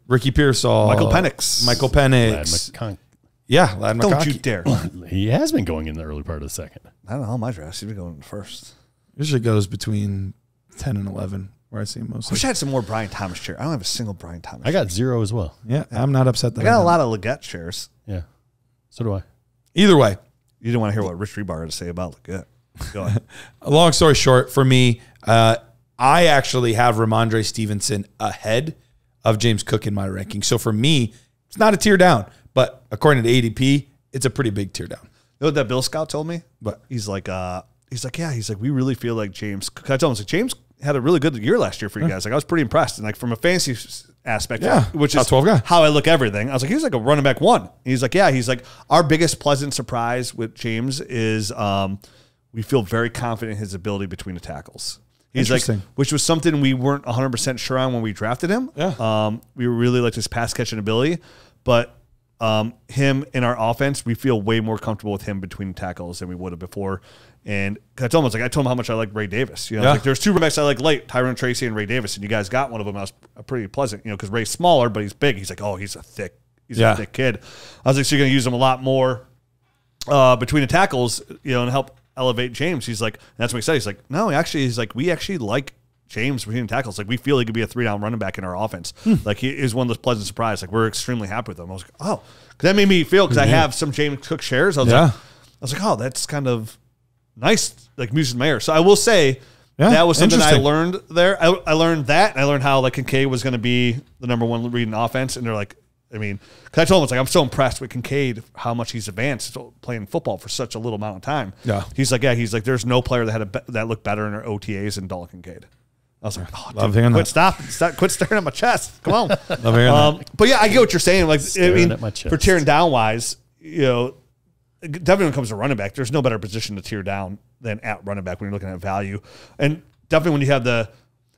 Ricky Pearsall. Michael Penix. Ladd Don't McConkey. you dare. He has been going in the early part of the second. I don't know how my draft. He's been going first. Usually goes between 10 and 11, where I see him I mostly. wish I had some more Brian Thomas shares. I don't have a single Brian Thomas. I got 0 as well. Yeah, I'm not upset that I got a lot of Leggett shares. Yeah. So do I. Either way, You didn't want to hear what Rich Rebar had to say about Leggett. Go ahead. long story short, for me, I actually have Rhamondre Stevenson ahead of James Cook in my ranking. So for me, it's not a tier down, but according to ADP, it's a pretty big tier down. You know what that Bill Scout told me? But He's like, we really feel like James. I told him, James had a really good year last year for you guys. Like, I was pretty impressed. And like from a fantasy aspect, Yeah, which top is 12 guy. how I look everything. I was like, he's like a running back 1. And he's like, yeah, he's like, our biggest pleasant surprise with James is we feel very confident in his ability between the tackles. He's like, which was something we weren't 100% sure on when we drafted him. Yeah. We really liked his pass catching ability, but him in our offense, we feel way more comfortable with him between tackles than we would have before. And I told him, how much I like Ray Davis. You know, like there's 2 running backs I like late, Tyron Tracy and Ray Davis, and you guys got one of them. I was pretty pleasant, you know, because Ray's smaller, but he's big. He's like, oh, he's a thick kid. I was like, so you're going to use him a lot more between the tackles, you know, and help elevate James. He's like, and that's what he said. He's like, no, he's like, we actually like James between tackles. Like, we feel he could be a 3-down running back in our offense. Like, he is one of those pleasant surprises. Like, we're extremely happy with him. I was like, oh, because that made me feel, because I have some James Cook shares. I was like, oh, that's kind of nice, like music Meyers. So I will say that was something I learned there. I learned that, and I learned how like Kincaid was going to be the number 1 read in offense. And they're like, I mean, because I told him, it's like, I'm so impressed with Kincaid, how much he's advanced playing football for such a little amount of time. Yeah. He's like, there's no player that had that looked better in our OTAs than Dalton Kincaid. I was like, oh, love hearing quit that. Quit staring at my chest. Come on. Love hearing that. But yeah, I get what you're saying. Like, Staring at my chest. For tearing down wise, you know, definitely when it comes to running back, there's no better position to tear down than at running back when you're looking at value. And definitely when you have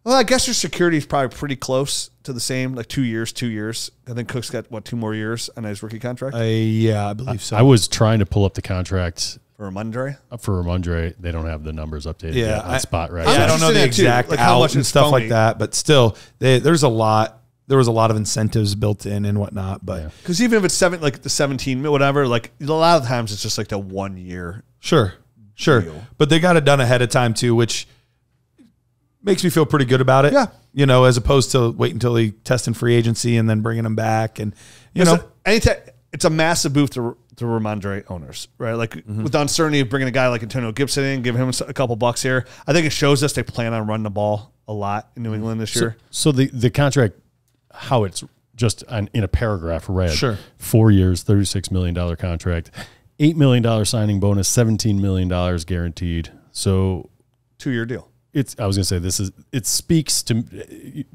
I guess your security is probably pretty close to the same, like 2 years. I think Cook's got, 2 more years on his rookie contract? Yeah, I believe so. I was trying to pull up the contract. For Rhamondre? For Rhamondre, they don't have the numbers updated yet on spot right. I don't know the exact how much and stuff like that, but still, there's a lot. There was a lot of incentives built in and whatnot, but because even if it's the 17, whatever, like a lot of times it's just like the 1 year. Sure. Deal. But they got it done ahead of time too, which makes me feel pretty good about it. Yeah, you know, as opposed to wait until he tests in free agency and then bringing him back, and it's a massive boost to Rhamondre owners, right? Like with the uncertainty of bringing a guy like Antonio Gibson in, giving him a couple bucks here, I think it shows us they plan on running the ball a lot in New England this year. So the contract, how it's just in a paragraph read. Sure. 4 years, $36 million contract, $8 million signing bonus, $17 million guaranteed. So 2-year deal. I was going to say it speaks to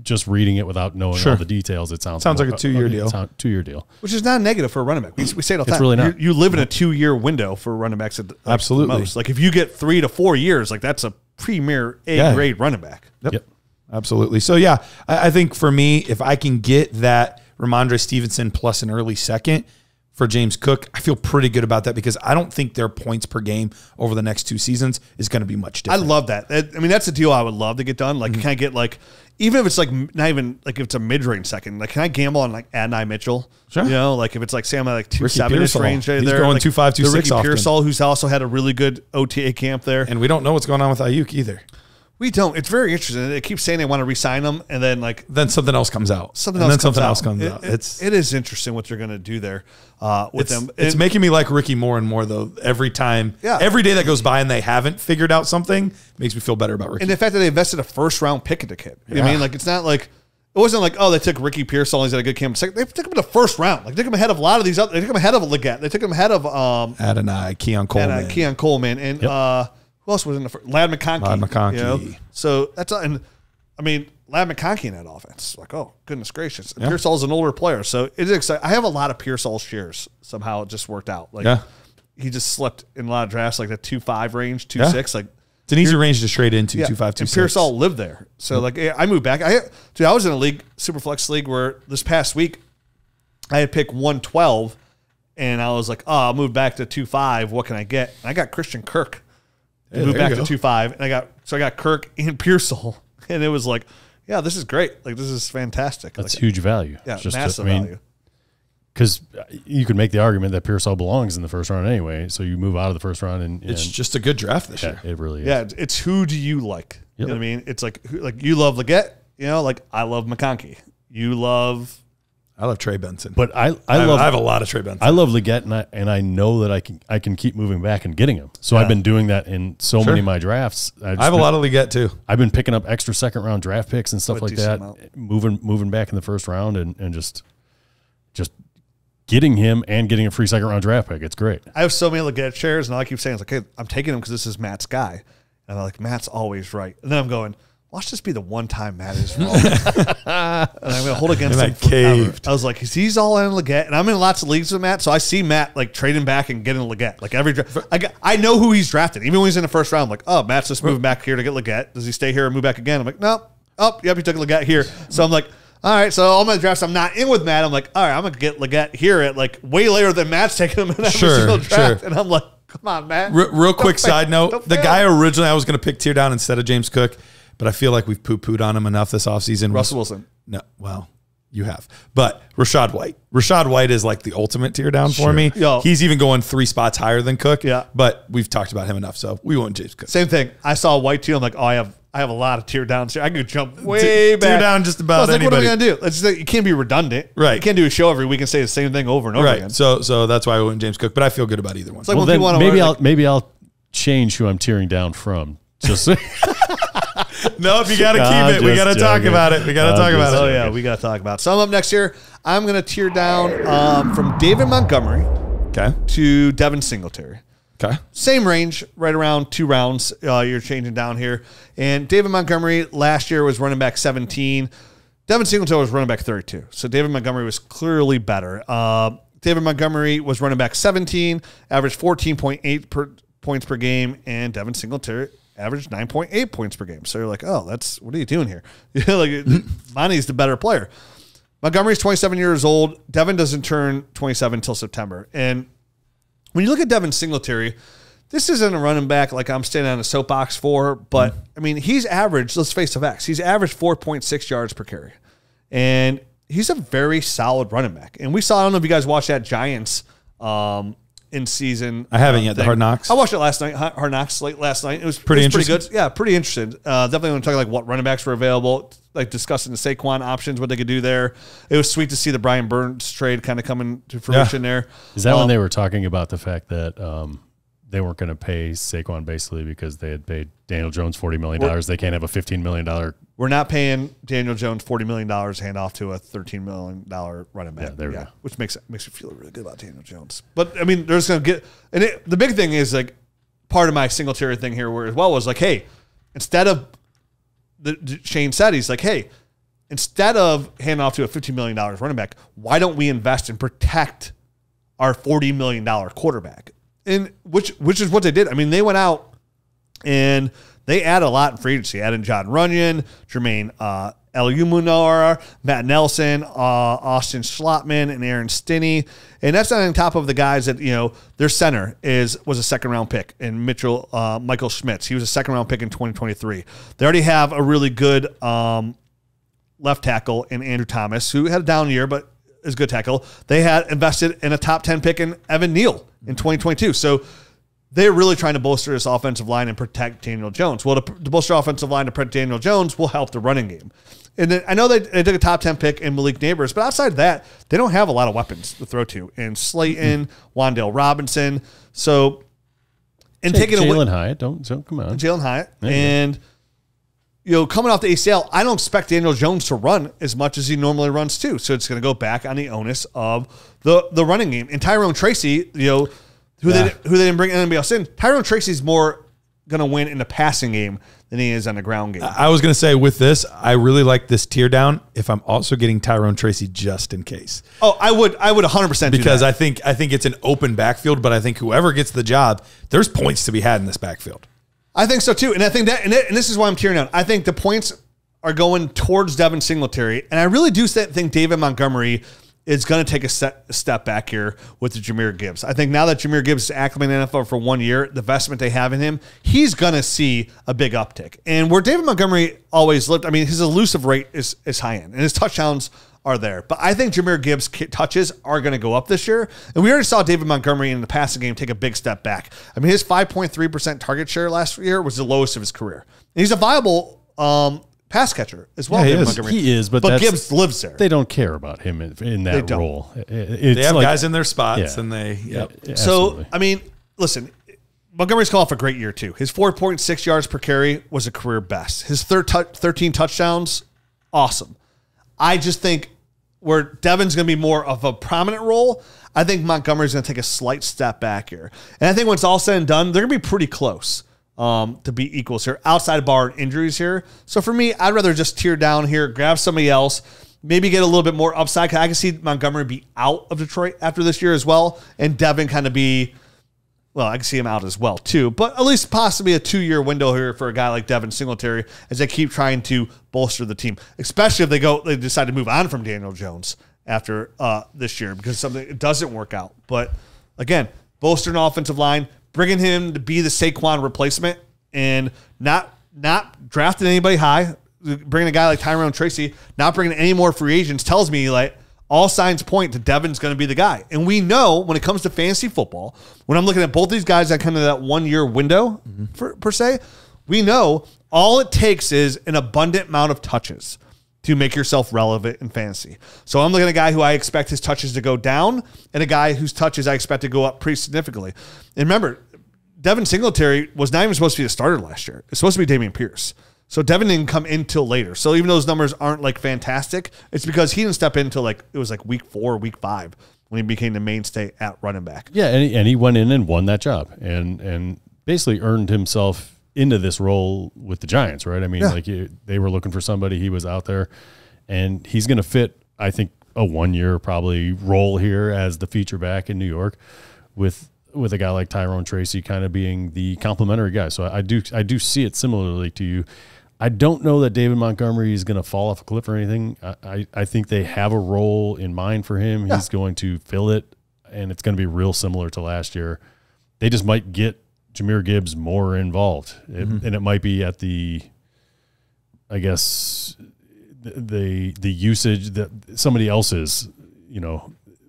just reading it without knowing all the details. It sounds like a 2-year deal. 2-year deal. Which is not negative for a running back. We say it all the time. It's really not. You live in a 2-year window for running backs at absolutely most. Like if you get 3 to 4 years, like that's a premier A-grade running back. Yep. Absolutely. So yeah, I think for me, if I can get that Rhamondre Stevenson plus an early second for James Cook, I feel pretty good about that because I don't think their points per game over the next 2 seasons is going to be much different. I love that. I mean, that's a deal I would love to get done. Like, can I get like, even if it's like not even like if it's a mid-range second, like can I gamble on like Adonai Mitchell? Sure. You know, like if it's like say I'm at like 2.7-ish range He's there. going like 2.5, 2.6 Ricky often. Pearsall, who's also had a really good OTA camp there. And we don't know what's going on with Ayuk either. We don't. It's very interesting. They keep saying they want to re-sign him, and then something else comes out. Something else comes out. It is interesting what they're going to do there with them. It's making me like Ricky more and more though. Every time, every day that goes by and they haven't figured out something makes me feel better about Ricky. And the fact that they invested a 1st-round pick in the kid. You know what I mean? Like it's not like it wasn't like they took Ricky Pearsall and he's had a good camp. They took him in the 1st round. Like they took him ahead of a lot of these other. They took him ahead of Leggett. They took him ahead of Adonai, Keon Coleman, and who else was in the first? Lad McConkey. You know? So that's and I mean Lad McConkey in that offense. Like, oh goodness gracious. And Pearsall's an older player, so it is exciting. I have a lot of Pearsall shares. Somehow it just worked out. Like he just slipped in a lot of drafts, like the 2.5 range, 2.6. Like it's an easy range to trade into 2.5, 2.6. And Pearsall lived there. So like I moved back. I was in a league, Superflex league, where this past week I had picked 112 and I was like, I'll move back to 2.5. What can I get? And I got Christian Kirk. Moved back to 2.5, and I got Kirk and Pearsall, and it was like, this is great. Like this is fantastic. That's huge value. Yeah, just massive value. Because you could make the argument that Pearsall belongs in the 1st round anyway, so you move out of the 1st round, and it's just a good draft this year. It really is. Yeah, it's who do you like? Yep. You know what I mean? It's like you love Leggett, like I love McConkey. I love Trey Benson, but I have a lot of Trey Benson. I love Leggett, and I know that I can keep moving back and getting him. So I've been doing that in so many of my drafts. I have a lot of Leggett too. I've been picking up extra 2nd round draft picks and stuff like that, moving back in the 1st round and just getting him and getting a free 2nd round draft pick. It's great. I have so many Leggett shares, and all I keep saying is like, hey, I'm taking him because this is Matt's guy, and I'm like, Matt's always right, and then I'm going, watch this be the one time Matt is wrong. And I'm going to hold against him forever. Caved. I was like, he's all in Leggett. And I'm in lots of leagues with Matt, so I see Matt like trading back and getting Leggett. Like every I know who he's drafted. Even when he's in the first round, I'm like, oh, Matt's just moving back here to get Leggett. Does he stay here and move back again? I'm like, no. Oh, yep, he took Leggett here. So I'm like, all right, so all my drafts I'm not in with Matt. I'm like, all right, I'm going to get Leggett here at like way later than Matt's taking him in every single draft. And I'm like, come on, Matt. Real quick side note, the guy originally I was going to pick tear down instead of James Cook, but I feel like we've poo-pooed on him enough this offseason. Russell Wilson. No, well, you have. But Rachaad White. Rachaad White is like the ultimate tear down for me. Yo. He's even going 3 spots higher than Cook. Yeah. But we've talked about him enough, so we won't James Cook. Same thing. I saw White too. I'm like, oh, I have a lot of tear downs here. I could jump way back. Tear down just about like, anybody. what are we going to do? It's just like, you can't be redundant. Right. You can't do a show every week and say the same thing over and over again. So that's why I went James Cook, but I feel good about either one. It's like Well, when then people want to maybe I'll change who I'm tearing down from. Just Nope, you got to keep it. We got to talk about it. We got to talk about it. Oh, yeah, we got to talk about it. So I'm up next year. I'm going to tear down from David Montgomery to Devin Singletary. Okay. Same range, right around 2 rounds. You're changing down here. And David Montgomery last year was running back 17. Devin Singletary was running back 32. So David Montgomery was clearly better. David Montgomery was running back 17, averaged 14.8 points per game, and Devin Singletary averaged 9.8 points per game. So you're like, oh, what are you doing here? Like, Monty's the better player. Montgomery's 27 years old. Devin doesn't turn 27 until September. And when you look at Devin Singletary, this isn't a running back like I'm standing on a soapbox for, but I mean, he's averaged, let's face the facts, he's averaged 4.6 yards per carry. And he's a very solid running back. And we saw, I don't know if you guys watched that Giants in season. I haven't yet, the Hard Knocks. I watched it last night, Hard Knocks late last night. It was pretty good. Yeah, pretty interesting. Definitely want to talk like what running backs were available, like discussing the Saquon options, what they could do there. It was sweet to see the Brian Burns trade kind of coming to fruition there. Is that when they were talking about the fact that they weren't going to pay Saquon basically because they had paid Daniel Jones $40 million. They can't have a $15 million. We're not paying Daniel Jones $40 million hand off to a $13 million running back. Yeah, there we go. Which makes me feel really good about Daniel Jones. But I mean, there's going to get, and the big thing is like part of my Singletary thing here where as well was like, hey, instead of Shane said, he's like, hey, instead of handing off to a $15 million running back, why don't we invest and protect our $40 million quarterback? And which is what they did. I mean, they went out and they added a lot in free agency. Added John Runyon, Jermaine Eluemunor, Matt Nelson, Austin Schlottman, and Aaron Stinney. And that's not on top of the guys that, their center was a second-round pick in Michael Schmitz. He was a second-round pick in 2023. They already have a really good left tackle in Andrew Thomas, who had a down year, but is a good tackle. They had invested in a top 10 pick in Evan Neal in 2022. So they're really trying to bolster this offensive line and protect Daniel Jones. Well, to bolster offensive line to protect Daniel Jones will help the running game. And then I know they took a top 10 pick in Malik Neighbors, but outside of that, they don't have a lot of weapons to throw to. And Slayton, Wan'Dale Robinson. So, and taking away Jalen Hyatt, don't come on. Jalen Hyatt. And coming off the ACL, I don't expect Daniel Jones to run as much as he normally runs too. So it's going to go back on the onus of the running game. And Tyrone Tracy, who they didn't bring anybody else in, Tyrone Tracy's more going to win in the passing game than he is on the ground game. I was going to say with this, I really like this tear down if I'm also getting Tyrone Tracy just in case. Oh, I would 100% do because that. I think it's an open backfield, but I think whoever gets the job, there's points to be had in this backfield. I think so too. And I think that, and this is why I'm tearing down. I think the points are going towards Devin Singletary. And I really do think David Montgomery is going to take a step back here with the Jahmyr Gibbs. I think now that Jahmyr Gibbs is acclimated in the NFL for 1 year, the investment they have in him, he's going to see a big uptick. And where David Montgomery always lived, I mean, his elusive rate is high end, and his touchdowns are there. But I think Jahmyr Gibbs' touches are going to go up this year. And we already saw David Montgomery in the passing game take a big step back. I mean, his 5.3% target share last year was the lowest of his career. And he's a viable pass catcher as well. Yeah, he is, but Gibbs lives there. They don't care about him in that role. They have guys in their spots, and they. Yep. So I mean, listen, Montgomery's come off a great year too. His 4.6 yards per carry was a career best. His 13 touchdowns, awesome. I just think where Devin's going to be more of a prominent role, I think Montgomery's going to take a slight step back here. And I think when it's all said and done, they're going to be pretty close. to be equals here, outside bar injuries here. So for me, I'd rather just tear down here, grab somebody else, maybe get a little bit more upside. Cause I can see Montgomery be out of Detroit after this year as well, and Devin kind of be, well, I can see him out as well too, but at least possibly a 2-year window here for a guy like Devin Singletary as they keep trying to bolster the team, especially if they decide to move on from Daniel Jones after this year because something it doesn't work out. But again, bolstering offensive line, bringing him to be the Saquon replacement, and not drafting anybody high, bringing a guy like Tyrone Tracy, not bringing any more free agents tells me like all signs point to Devin's going to be the guy. And we know when it comes to fantasy football, when I'm looking at both these guys at kind of that 1-year window per se, we know all it takes is an abundant amount of touches to make yourself relevant in fantasy. So I'm looking at a guy who I expect his touches to go down and a guy whose touches I expect to go up pretty significantly. And remember, Devin Singletary was not even supposed to be the starter last year. It's supposed to be Dameon Pierce. So Devin didn't come in till later. So even though those numbers aren't like fantastic, it's because he didn't step in until like it was like week 4, week 5 when he became the mainstay at running back. Yeah, and he went in and won that job and basically earned himself into this role with the Giants, right? I mean, like they were looking for somebody. He was out there, and he's going to fit, I think, a 1-year probably role here as the feature back in New York with a guy like Tyrone Tracy kind of being the complimentary guy. So I do see it similarly to you. I don't know that David Montgomery is going to fall off a cliff or anything. I think they have a role in mind for him. He's going to fill it, and it's going to be real similar to last year. They just might get Jahmyr Gibbs more involved, and it might be at the, I guess, the usage that somebody else's,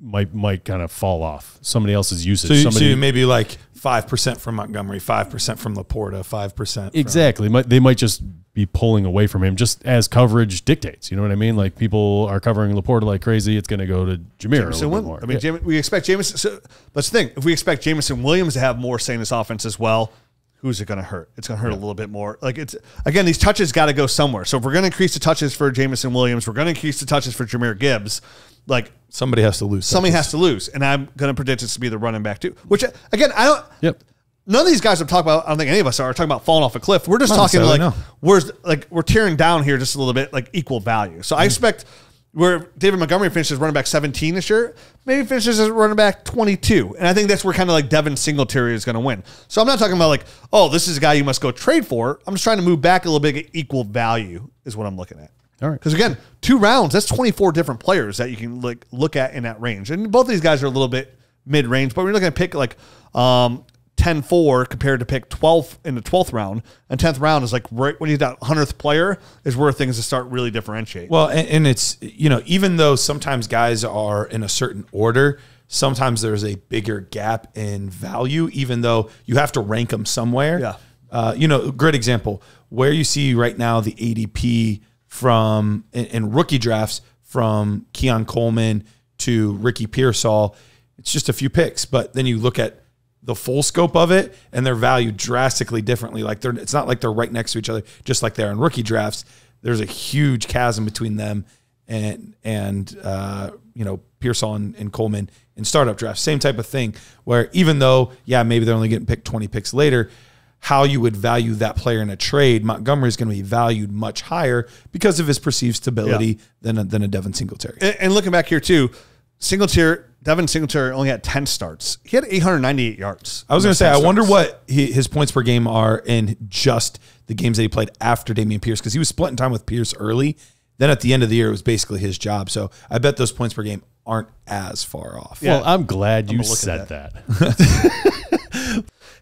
might kind of fall off. Somebody else's usage. So maybe like 5% from Montgomery, 5% from Laporta, 5%. Exactly. They might just be pulling away from him just as coverage dictates. You know what I mean? Like people are covering Laporta like crazy. It's going to go to Jahmyr a little bit more. I mean, we expect Jameson. So that's the thing. If we expect Jameson Williams to have more say in this offense as well, who's it going to hurt? It's going to hurt a little bit more. Like again, these touches got to go somewhere. So if we're going to increase the touches for Jameson Williams, we're going to increase the touches for Jahmyr Gibbs. Like somebody has to lose. Somebody has to lose, and I'm going to predict this to be the running back too. Which again, I don't. Yep. None of these guys I'm talking about, I don't think any of us are talking about falling off a cliff. We're just talking we're tearing down here just a little bit, like equal value. So I expect where David Montgomery finishes running back 17 this year, maybe finishes as running back 22. And I think that's where kind of like Devin Singletary is going to win. So I'm not talking about like, oh, this is a guy you must go trade for. I'm just trying to move back a little bit, equal value is what I'm looking at. All right. Because again, 2 rounds, that's 24 different players that you can like look at in that range. And both of these guys are a little bit mid-range, but we're looking at pick like 10-4 compared to pick 12 in the 12th round. And 10th round is like right when you get that 100th player is where things start really differentiate. Well, and it's, even though sometimes guys are in a certain order, sometimes there's a bigger gap in value, even though you have to rank them somewhere. Yeah. Great example, where you see right now the ADP from in rookie drafts from Keon Coleman to Ricky Pearsall, it's just a few picks, but then you look at the full scope of it and they're valued drastically differently. Like it's not like they're right next to each other, just like they're in rookie drafts. There's a huge chasm between them and Pearsall and Coleman in startup drafts. Same type of thing where even though, maybe they're only getting picked 20 picks later, how you would value that player in a trade, Montgomery is going to be valued much higher because of his perceived stability than a Devin Singletary. And looking back here too, Devin Singletary only had 10 starts. He had 898 yards. I was going to say, I wonder what his points per game are in just the games that he played after Dameon Pierce, because he was splitting time with Pierce early. Then at the end of the year, it was basically his job. So I bet those points per game aren't as far off. Well, I'm glad you said that.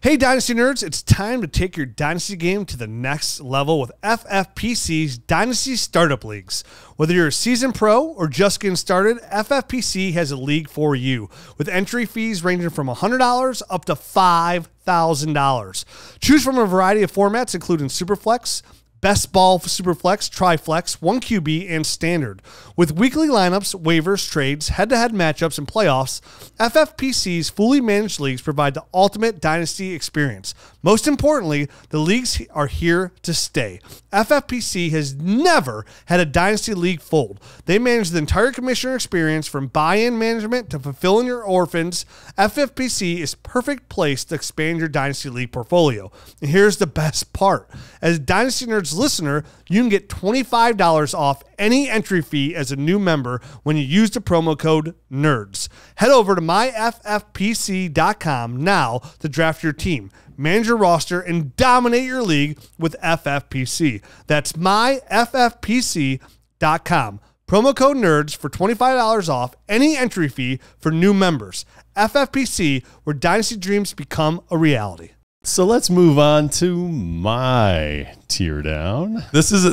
Hey, Dynasty Nerds, it's time to take your Dynasty game to the next level with FFPC's Dynasty Startup Leagues. Whether you're a seasoned pro or just getting started, FFPC has a league for you with entry fees ranging from $100 up to $5,000. Choose from a variety of formats, including Superflex, Best Ball Superflex, Triflex, 1QB, and Standard. With weekly lineups, waivers, trades, head-to-head matchups, and playoffs, FFPC's fully managed leagues provide the ultimate Dynasty experience. Most importantly, the leagues are here to stay. FFPC has never had a Dynasty league fold. They manage the entire commissioner experience from buy-in management to fulfilling your orphans. FFPC is perfect place to expand your Dynasty league portfolio. And here's the best part. As a Dynasty Nerds listener, you can get $25 off any entry fee as a new member when you use the promo code NERDS. Head over to myffpc.com now to draft your team, manage your roster, and dominate your league with FFPC. That's myffpc.com. Promo code NERDS for $25 off any entry fee for new members. FFPC, where Dynasty dreams become a reality. So let's move on to my tear down. This is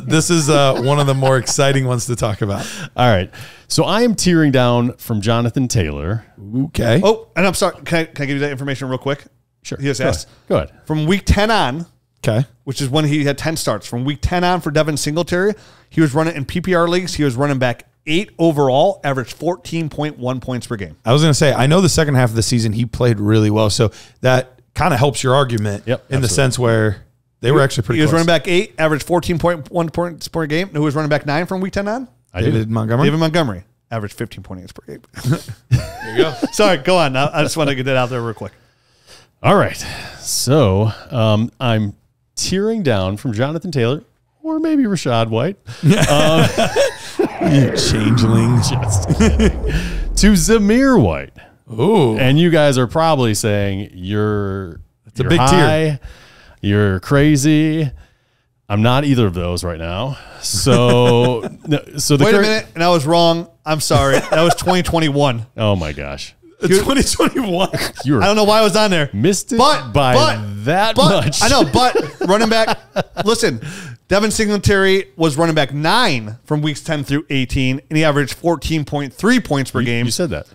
one of the more exciting ones to talk about. All right. So I am tearing down from Jonathan Taylor. Okay. Oh, and I'm sorry. Can I give you that information real quick? Sure. He just asked. Go ahead. From week 10 on, Okay. which is when he had 10 starts, from week 10 on for Devin Singletary, he was running in PPR leagues. He was running back 8 overall, averaged 14.1 points per game. I was going to say, I know the second half of the season he played really well, so that kind of helps your argument in the sense where they were actually pretty He was close. running back 8, averaged 14.1 points per game. Who was running back 9 from week 10 on? David Montgomery. David Montgomery, averaged 15.8 per game. There you go. Sorry, go on. I just want to get that out there real quick. All right. So I'm tearing down from Jonathan Taylor or maybe Rashad White. You changeling. Just kidding. To Zamir White. Ooh. And you guys are probably saying you're a big high, you're crazy. I'm not either of those right now. So, so the Wait a minute, and I was wrong. I'm sorry. That was 2021. Oh my gosh, It's 2021. you're I don't know why I was on there. missed it But that much. I know, but running back. Listen, Devin Singletary was running back 9 from weeks 10 through 18, and he averaged 14.3 points per game. You said that.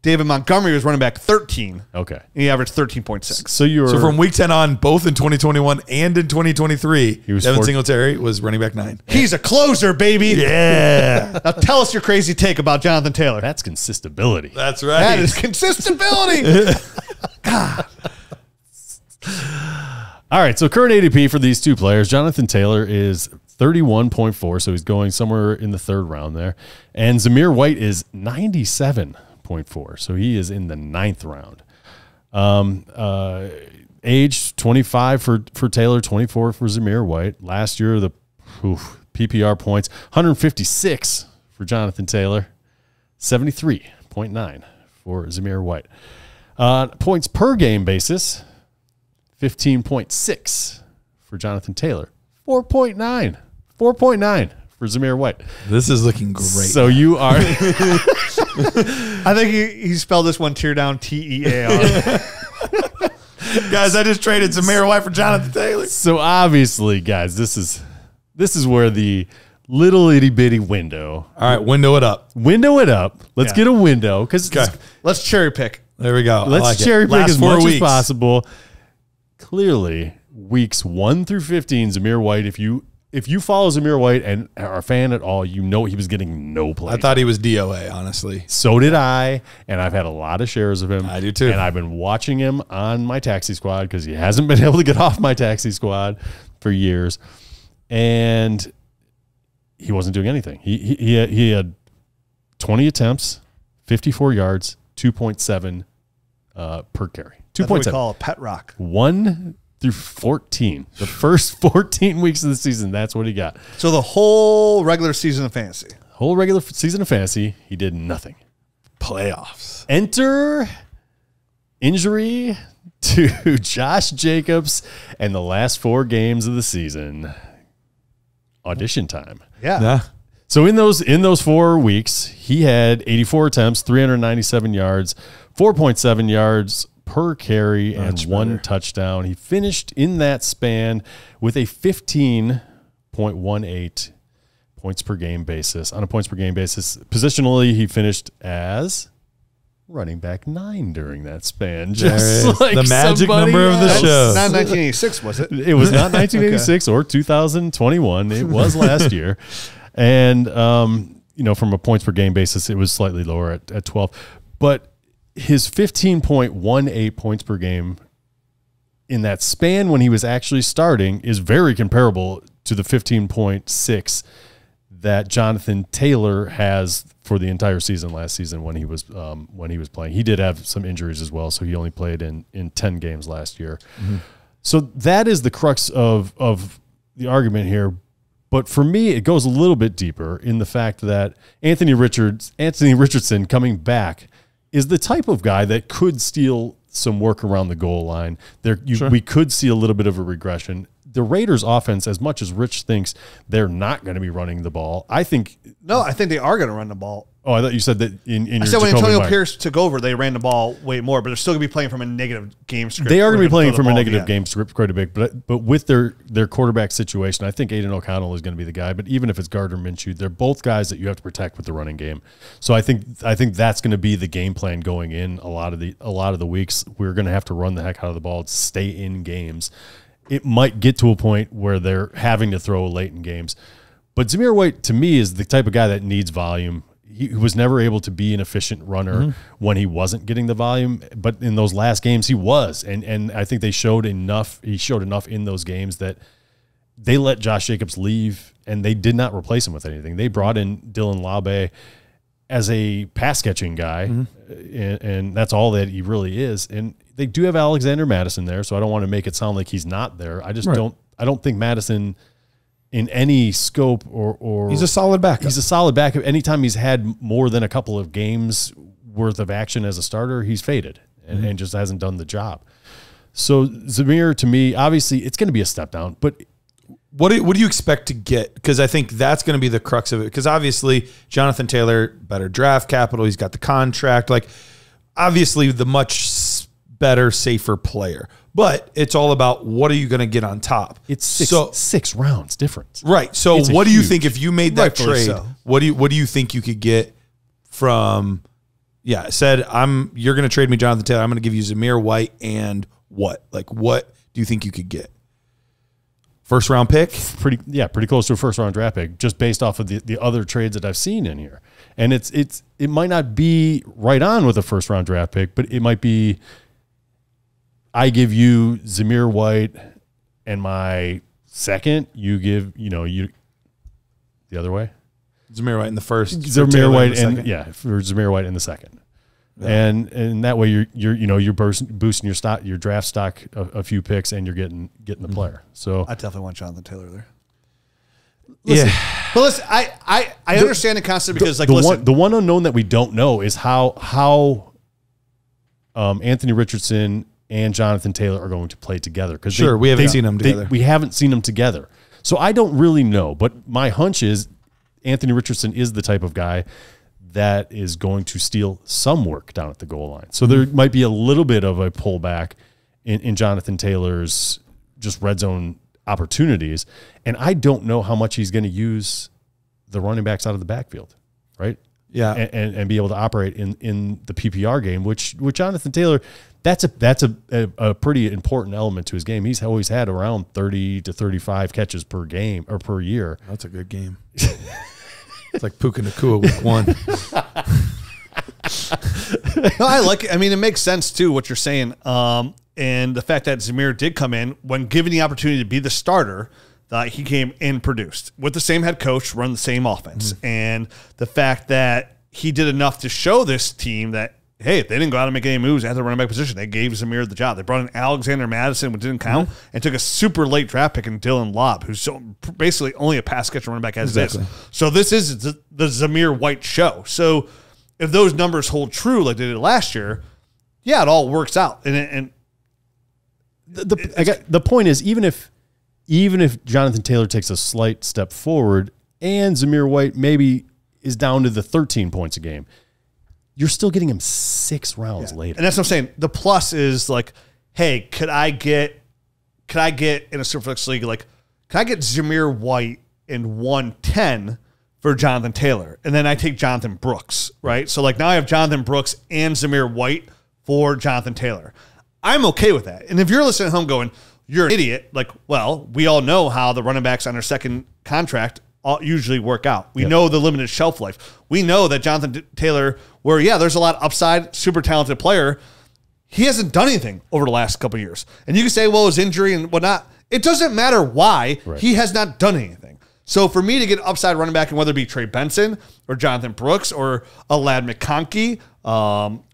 David Montgomery was running back 13, Okay. and he averaged 13.6. So you're So from week 10 on, both in 2021 and in 2023, was Devin 4 Singletary was running back 9. He's a closer, baby. Yeah. Now tell us your crazy take about Jonathan Taylor. that's consistability. That's right. That is consistability. All right, so current ADP for these two players, Jonathan Taylor is 31.4, so he's going somewhere in the third round there. And Zamir White is 97.4, so he is in the 9th round. Age 25 for Taylor, 24 for Zamir White. Last year, the PPR points, 156 for Jonathan Taylor, 73.9 for Zamir White. Points per game basis, 15.6 for Jonathan Taylor, 4.9 for Zamir White. This is looking great. So you are I think he spelled this one tear down TEAR. Guys, I just traded Zamir White for Jonathan Taylor. so obviously, guys, this is where the little itty bitty window. All right, window it up. Window it up. Let's Yeah. get a window because Let's cherry pick. There we go. I let's like it. cherry pick Last as 4 much weeks. as possible. Clearly, weeks 1 through 15, Zamir White. If you follow Zamir White and are a fan at all, you know he was getting no play. I thought he was DOA, honestly. So did I, and I've had a lot of shares of him. I do too. And I've been watching him on my taxi squad because he hasn't been able to get off my taxi squad for years, and he wasn't doing anything. He had 20 attempts, 54 yards, 2.7 per carry. That's what we 2.7. call a pet rock. 1 through 14. The first 14 weeks of the season, that's what he got. So the whole regular season of fantasy. Whole regular season of fantasy, he did nothing. Playoffs. Enter injury to Josh Jacobs and the last 4 games of the season. Audition time. Yeah. So in those 4 weeks, he had 84 attempts, 397 yards, 4.7 yards per carry, and 1 touchdown. He finished in that span with a 15.18 points per game basis. On a points per game basis, positionally, he finished as running back 9 during that span. Just like the magic number of the show. Not 1986, was it? It was not 1986 or 2021. It was last year. And, from a points per game basis, it was slightly lower at 12. But his 15.18 points per game in that span when he was actually starting is very comparable to the 15.6 that Jonathan Taylor has for the entire season last season when he was playing. He did have some injuries as well, so he only played in 10 games last year. Mm-hmm. So that is the crux of the argument here. But for me, it goes a little bit deeper in the fact that Anthony Richardson coming back is the type of guy that could steal some work around the goal line. We could see a little bit of a regression. The Raiders offense, as much as Rich thinks they're not going to be running the ball, I think they are going to run the ball. Oh, I thought you said that in your I said when Antonio Pierce took over, they ran the ball way more, but they're still going to be playing from a negative game script. They are going to be playing from a negative game script quite a bit, but with their quarterback situation, I think Aiden O'Connell is going to be the guy. But even if it's Gardner Minshew, they're both guys that you have to protect with the running game. So I think that's going to be the game plan going in a lot of the weeks. We're going to have to run the heck out of the ball to stay in games. It might get to a point where they're having to throw late in games. But Zamir White, to me, is the type of guy that needs volume. He was never able to be an efficient runner when he wasn't getting the volume. But in those last games, he was. And I think they showed enough. He showed enough in those games that they let Josh Jacobs leave, and they did not replace him with anything. They brought in Dylan Labe as a pass-catching guy, and that's all that he really is. And they do have Alexander Madison there, so I don't want to make it sound like he's not there. I just don't think Madison in any scope or he's a solid backup. He's a solid backup. Anytime he's had more than a couple of games worth of action as a starter, he's faded and just hasn't done the job. So Zamir, to me, obviously it's going to be a step down, but what do you expect to get? Because I think that's going to be the crux of it. Because obviously Jonathan Taylor, better draft capital. He's got the contract. Like, obviously the much better, safer player. But it's all about what are you going to get on top. It's six rounds difference. Right. So what do you think if you made that trade, what do you think you could get from, you're going to trade me Jonathan Taylor. I'm going to give you Zamir White and what? Like, what do you think you could get? First round pick? Pretty close to a first round draft pick, just based off of the other trades that I've seen in here. And it might not be right on with a first round draft pick, but it might be, I give you Zamir White and my second, you give, you the other way. Zamir White in the first. Zamir White for Zamir White in the second. Yeah. And that way you're boosting your draft stock a few picks and you're getting the player. So I definitely want Jonathan Taylor there. Listen, but listen, I understand the concept because the one unknown that we don't know is how Anthony Richardson and Jonathan Taylor are going to play together. Because we haven't seen them together. We haven't seen them together. So I don't really know. But my hunch is Anthony Richardson is the type of guy that is going to steal some work down at the goal line. So there might be a little bit of a pullback in Jonathan Taylor's just red zone opportunities. And I don't know how much he's going to use the running backs out of the backfield, right? Yeah. And be able to operate in the PPR game, which with Jonathan Taylor, that's a pretty important element to his game. He's always had around 30 to 35 catches per game or per year. That's a good game. It's like Puka Nacua week 1. No, I like it. I mean, it makes sense too, what you're saying. And the fact that Zamir did come in when given the opportunity to be the starter, he came and produced with the same head coach, run the same offense. And the fact that he did enough to show this team that, hey, they didn't go out and make any moves at the running back position. They gave Zamir the job. They brought in Alexander Madison, which didn't count, and took a super late draft pick in Dylan Lobb, who's basically only a pass catcher running back as it is. So this is the Zamir White show. So if those numbers hold true like they did last year, it all works out. And the point is, even if Jonathan Taylor takes a slight step forward and Zamir White maybe is down to the 13 points a game, you're still getting him 6 rounds later. And that's what I'm saying. The plus is like, hey, could I get in a Superflex league, like, can I get Zamir White in 110 for Jonathan Taylor. And then I take Jonathan Brooks, right? So like now I have Jonathan Brooks and Zamir White for Jonathan Taylor. I'm okay with that. And if you're listening at home going, you're an idiot, like, well, we all know how the running backs on their second contract usually work out. We know the limited shelf life. We know that Jonathan Taylor, where, yeah, there's a lot of upside, super talented player, he hasn't done anything over the last couple of years. And you can say, well, his injury and whatnot. It doesn't matter why. Right. He has not done anything. So for me to get upside running back, and whether it be Trey Benson or Jonathan Brooks or a Ladd McConkey,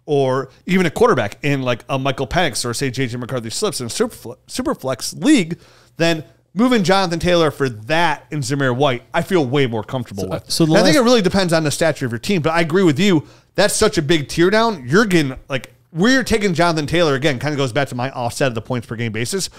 or even a quarterback in like a Michael Penix or say J.J. McCarthy slips in a super flex league, then moving Jonathan Taylor for that and Zamir White, I feel way more comfortable with. So I think it really depends on the stature of your team, but I agree with you. That's such a big tier down. You're getting like, we're taking Jonathan Taylor again, kind of goes back to my offset of the points per game basis.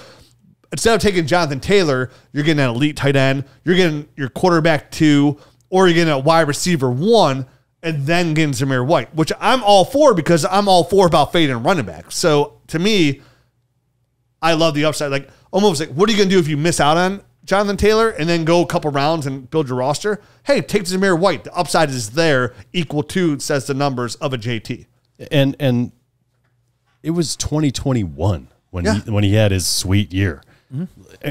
Instead of taking Jonathan Taylor, you're getting an elite tight end, you're getting your quarterback 2, or you're getting a wide receiver 1, and then getting Zamir White, which I'm all for because I'm all for about fading running back. So to me, I love the upside. Like almost like, what are you going to do if you miss out on Jonathan Taylor and then go a couple rounds and build your roster? Hey, take Zamir White. The upside is there, equal to, says the numbers of a JT. And it was 2021 when he had his sweet year. Mm-hmm.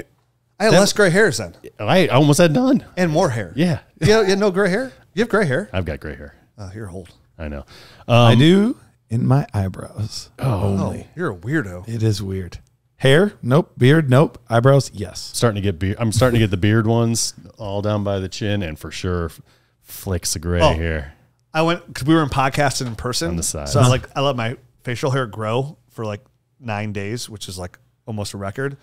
I had less gray hairs then. I almost had none. And more hair. Yeah. You had no gray hair? You have gray hair? I've got gray hair. Oh, you're old. I know. I do in my eyebrows. Oh, you're a weirdo. It is weird. Hair? Nope. Beard? Nope. Eyebrows? Yes. I'm starting to get the beard ones all down by the chin, and for sure flicks of gray hair. I went, because we were in podcasting in person. On the side. So I let my facial hair grow for like 9 days, which is like almost a record,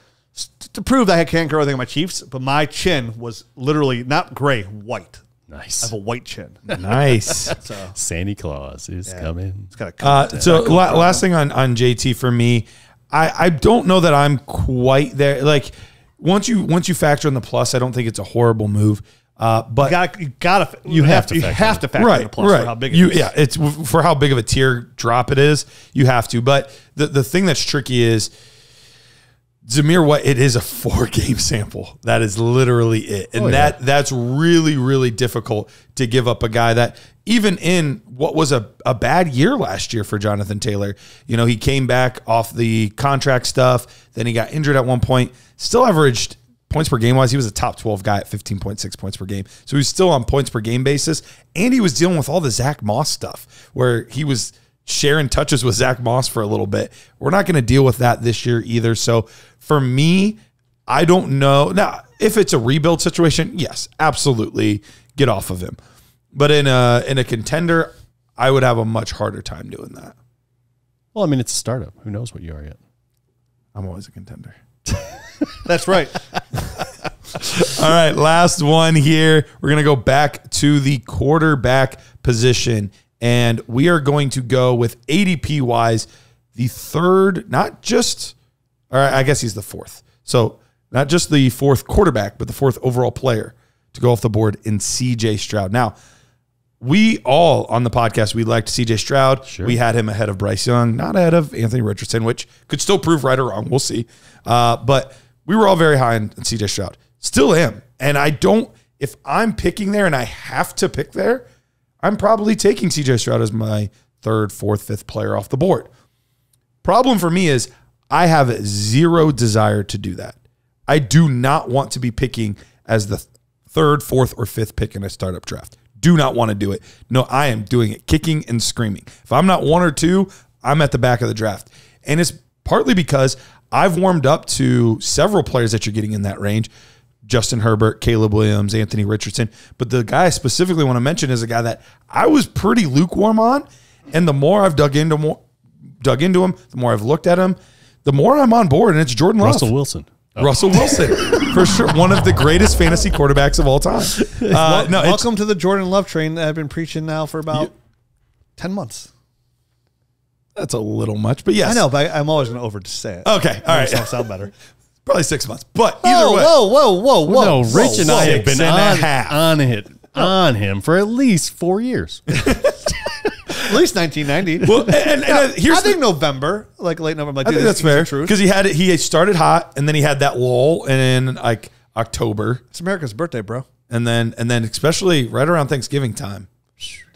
to prove that I can't grow anything on my Chiefs. But my chin was literally not gray, white. Nice. I have a white chin. Nice. So Santa Claus is coming. It's got to so last thing on JT for me, I don't know that I'm quite there. Like once you factor in the plus, I don't think it's a horrible move. But you have to factor in the plus for how big it is. Yeah, it's for how big of a tier drop it is. You have to. But the thing that's tricky is Zamir White. It is a 4-game sample. That is literally it, and that's really, really difficult to give up a guy that even in what was a bad year last year for Jonathan Taylor. You know, he came back off the contract stuff. Then he got injured at one point. Still averaged points per game wise, he was a top 12 guy at 15.6 points per game. So he's still on points per game basis. And he was dealing with all the Zach Moss stuff where he was sharing touches with Zach Moss for a little bit. We're not going to deal with that this year either. So for me, I don't know. Now, if it's a rebuild situation, yes, absolutely get off of him. But in a contender, I would have a much harder time doing that. Well, I mean, it's a startup. Who knows what you are yet? I'm always a contender. That's right. All right, last one here. We're going to go back to the quarterback position, and we are going to go with ADP-wise, the third, not just, or I guess he's the fourth. So not just the fourth quarterback, but the fourth overall player to go off the board in C.J. Stroud. Now, we all on the podcast, we liked C.J. Stroud. Sure. We had him ahead of Bryce Young, not ahead of Anthony Richardson, which could still prove right or wrong. We'll see. But we were all very high on C.J. Stroud. Still am. And I don't, if I'm picking there and I have to pick there, I'm probably taking C.J. Stroud as my third, fourth, fifth player off the board. Problem for me is I have zero desire to do that. I do not want to be picking as the third, fourth, or fifth pick in a startup draft. Do not want to do it. No, I am doing it kicking and screaming. If I'm not one or two, I'm at the back of the draft. And it's partly because I've warmed up to several players that you're getting in that range. Justin Herbert, Caleb Williams, Anthony Richardson. But the guy I specifically want to mention is a guy that I was pretty lukewarm on. And the more I've dug into him, the more I've looked at him, the more I'm on board. And it's Jordan Love. Russell Wilson. Russell Wilson, for sure. One of the greatest fantasy quarterbacks of all time. Welcome to the Jordan Love train that I've been preaching now for about 10 months. That's a little much, but yes. I know, but I'm always going to say it. Okay, all right. It'll sound better. Probably 6 months, but either way. Whoa. No, Rich and I have been on him for at least 4 years. At least 1990. Well, and here's I think November, like late November. Like, I think that's fair because he started hot and then he had that lull in like October. It's America's birthday, bro. And then especially right around Thanksgiving time.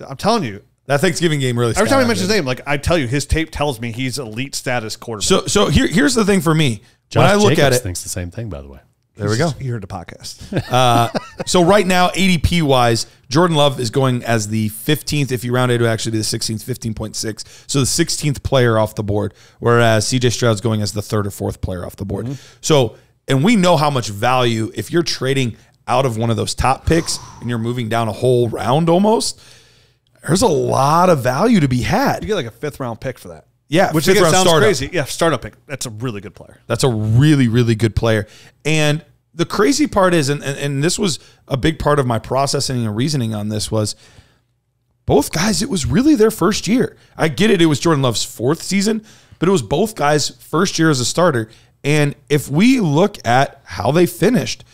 I'm telling you. That Thanksgiving game really every time I mention his name, like I tell you, his tape tells me he's elite status quarterback. So here's the thing for me. Josh when I look Jacobs at it, thinks the same thing, by the way. There we go. You heard the podcast. So right now, ADP wise, Jordan Love is going as the 15th. If you round it to actually be the 16th, 15.6. So the 16th player off the board, whereas CJ Stroud's going as the 3rd or 4th player off the board. Mm-hmm. So, and we know how much value, if you're trading out of one of those top picks and you're moving down a whole round almost, there's a lot of value to be had. You get like a 5th round pick for that. Yeah, which 5th again round sounds startup. crazy. Yeah, startup pick. That's a really good player. That's a really, really good player. And the crazy part is, and this was a big part of my processing and reasoning on this, was both guys, it was really their first year. I get it. It was Jordan Love's 4th season, but it was both guys' first year as a starter. And if we look at how they finished,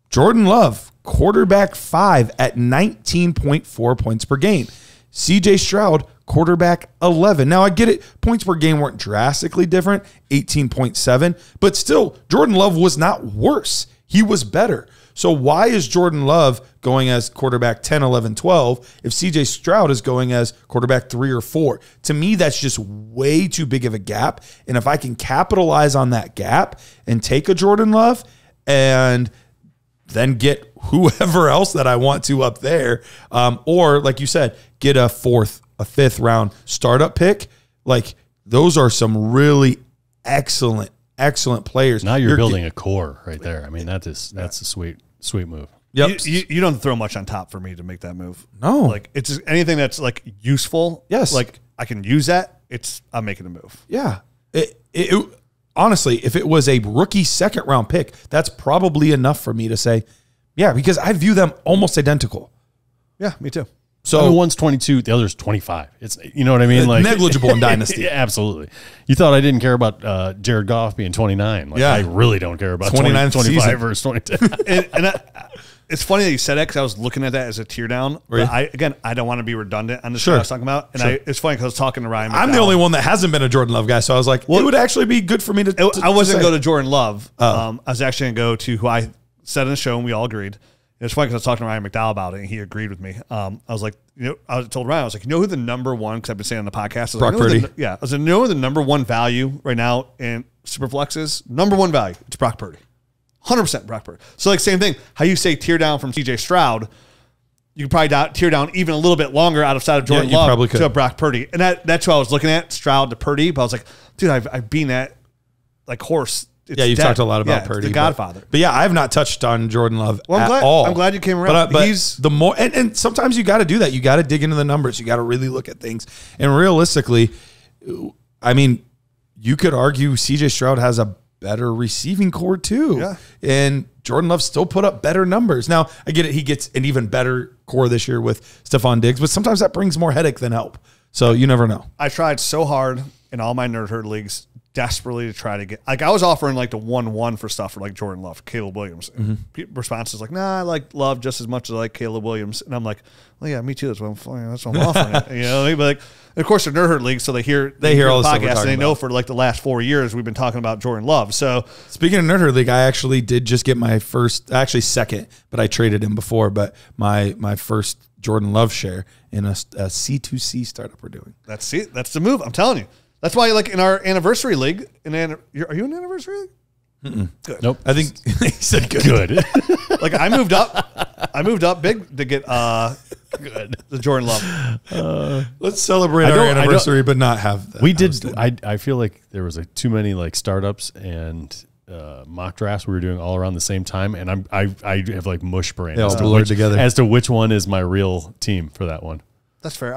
Jordan Love, quarterback 5 at 19.4 points per game. CJ Stroud, quarterback 11. Now, I get it. Points per game weren't drastically different, 18.7. But still, Jordan Love was not worse. He was better. So why is Jordan Love going as quarterback 10, 11, 12 if CJ Stroud is going as quarterback 3 or 4? To me, that's just way too big of a gap. And if I can capitalize on that gap and take a Jordan Love and then get whoever else that I want to up there, or like you said, get a 4th, a 5th round startup pick. Like those are some really excellent players. Now you're building a core right there. I mean, that's a sweet move. Yep. You don't throw much on top for me to make that move. No. Like it's just anything that's like useful. Yes. Like I can use that. I'm making a move. Yeah. It honestly, if it was a rookie 2nd round pick, that's probably enough for me to say, yeah, because I view them almost identical. Yeah, me too. So one's 22, the other's 25. It's, you know what I mean? Like negligible in Dynasty. Yeah, absolutely. You thought I didn't care about Jared Goff being 29. Like, Yeah. I really don't care about 29 25 season. versus 22. It's funny that you said that because I was looking at that as a tear down. Really? I don't want to be redundant on this Sure. I was talking about. And it's funny because I was talking to Ryan. I'm the only one that hasn't been a Jordan Love guy, so I was like, it would actually be good for me to I wasn't say. going to go to Jordan Love. I was actually going to go to who I said in the show, and we all agreed. It's funny because I was talking to Ryan McDowell about it, and he agreed with me. I was like, I told Ryan, I was like, you know who the number one, because I've been saying on the podcast. Brock Purdy. I was like, you know who the number one value right now in Superflex is? Number one value. It's Brock Purdy. 100% Brock Purdy. So like same thing, how you say tear down from CJ Stroud, you can probably tear down even a little bit longer outside of Jordan Love to Brock Purdy. And that's what I was looking at, Stroud to Purdy. But I was like, dude, I've been that like horse. Yeah, you've talked a lot about Purdy. The Godfather. But yeah, I have not touched on Jordan Love at all. I'm glad you came around. But he's the more, and sometimes you got to do that. You got to dig into the numbers. You got to really look at things. And realistically, I mean, you could argue CJ Stroud has a better receiving core too. Yeah. And Jordan Love still put up better numbers. Now, I get it. He gets an even better core this year with Stephon Diggs, but sometimes that brings more headache than help. So you never know. I tried so hard in all my Nerd Herd leagues desperately to try to get, like, I was offering like the 1-1 for stuff for like Jordan Love, Caleb Williams. And response is like, nah, I like Love just as much as I like Caleb Williams. And I'm like, well, yeah, me too. That's what I'm offering it. You know what I mean? But like, of course, they're Nerd Herd leagues, so they hear all the the stuff we're podcast and they talking know about. for like the last 4 years we've been talking about Jordan Love. So Speaking of Nerd Herd League, I actually did just get my first, actually second, but I traded him before, but my first Jordan Love share in a C2C startup we're doing. that's the move. I'm telling you. That's why, like, in our anniversary league, are you in anniversary league? Good. Nope. I think he said good. Good. Like, I moved up big to get the Jordan Love. Let's celebrate our anniversary, but not have that. We did. I feel like there was like too many like startups and mock drafts we were doing all around the same time, and I have like mush brain They all blurred together as to which one is my real team for that one. That's fair.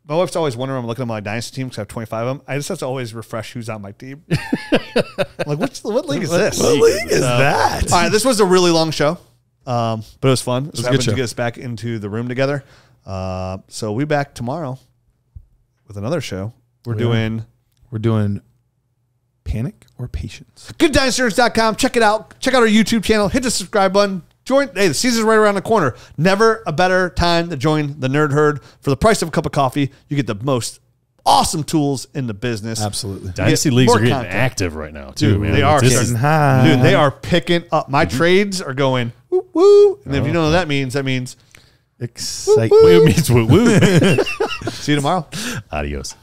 My wife's always wondering, I'm looking at my Dynasty team because I have 25 of them. I just have to always refresh who's on my team. I'm like, what league is this? What league is that? All right, this was a really long show, but it was fun. It was a good happened show. to get us back into the room together. So we'll be back tomorrow with another show. We're doing Panic or Patience. GoodDynastyNerds.com. Check it out. Check out our YouTube channel. Hit the subscribe button. Hey, the season's right around the corner. Never a better time to join the Nerd Herd. For the price of a cup of coffee, you get the most awesome tools in the business. Absolutely. Dynasty get leagues more are getting content. active right now too, Dude, man. they are. This Getting is- high. Dude, they are picking up. My trades are going woo, woo. And if you don't know what that means excitement. It means woo woo. see you tomorrow. Adios.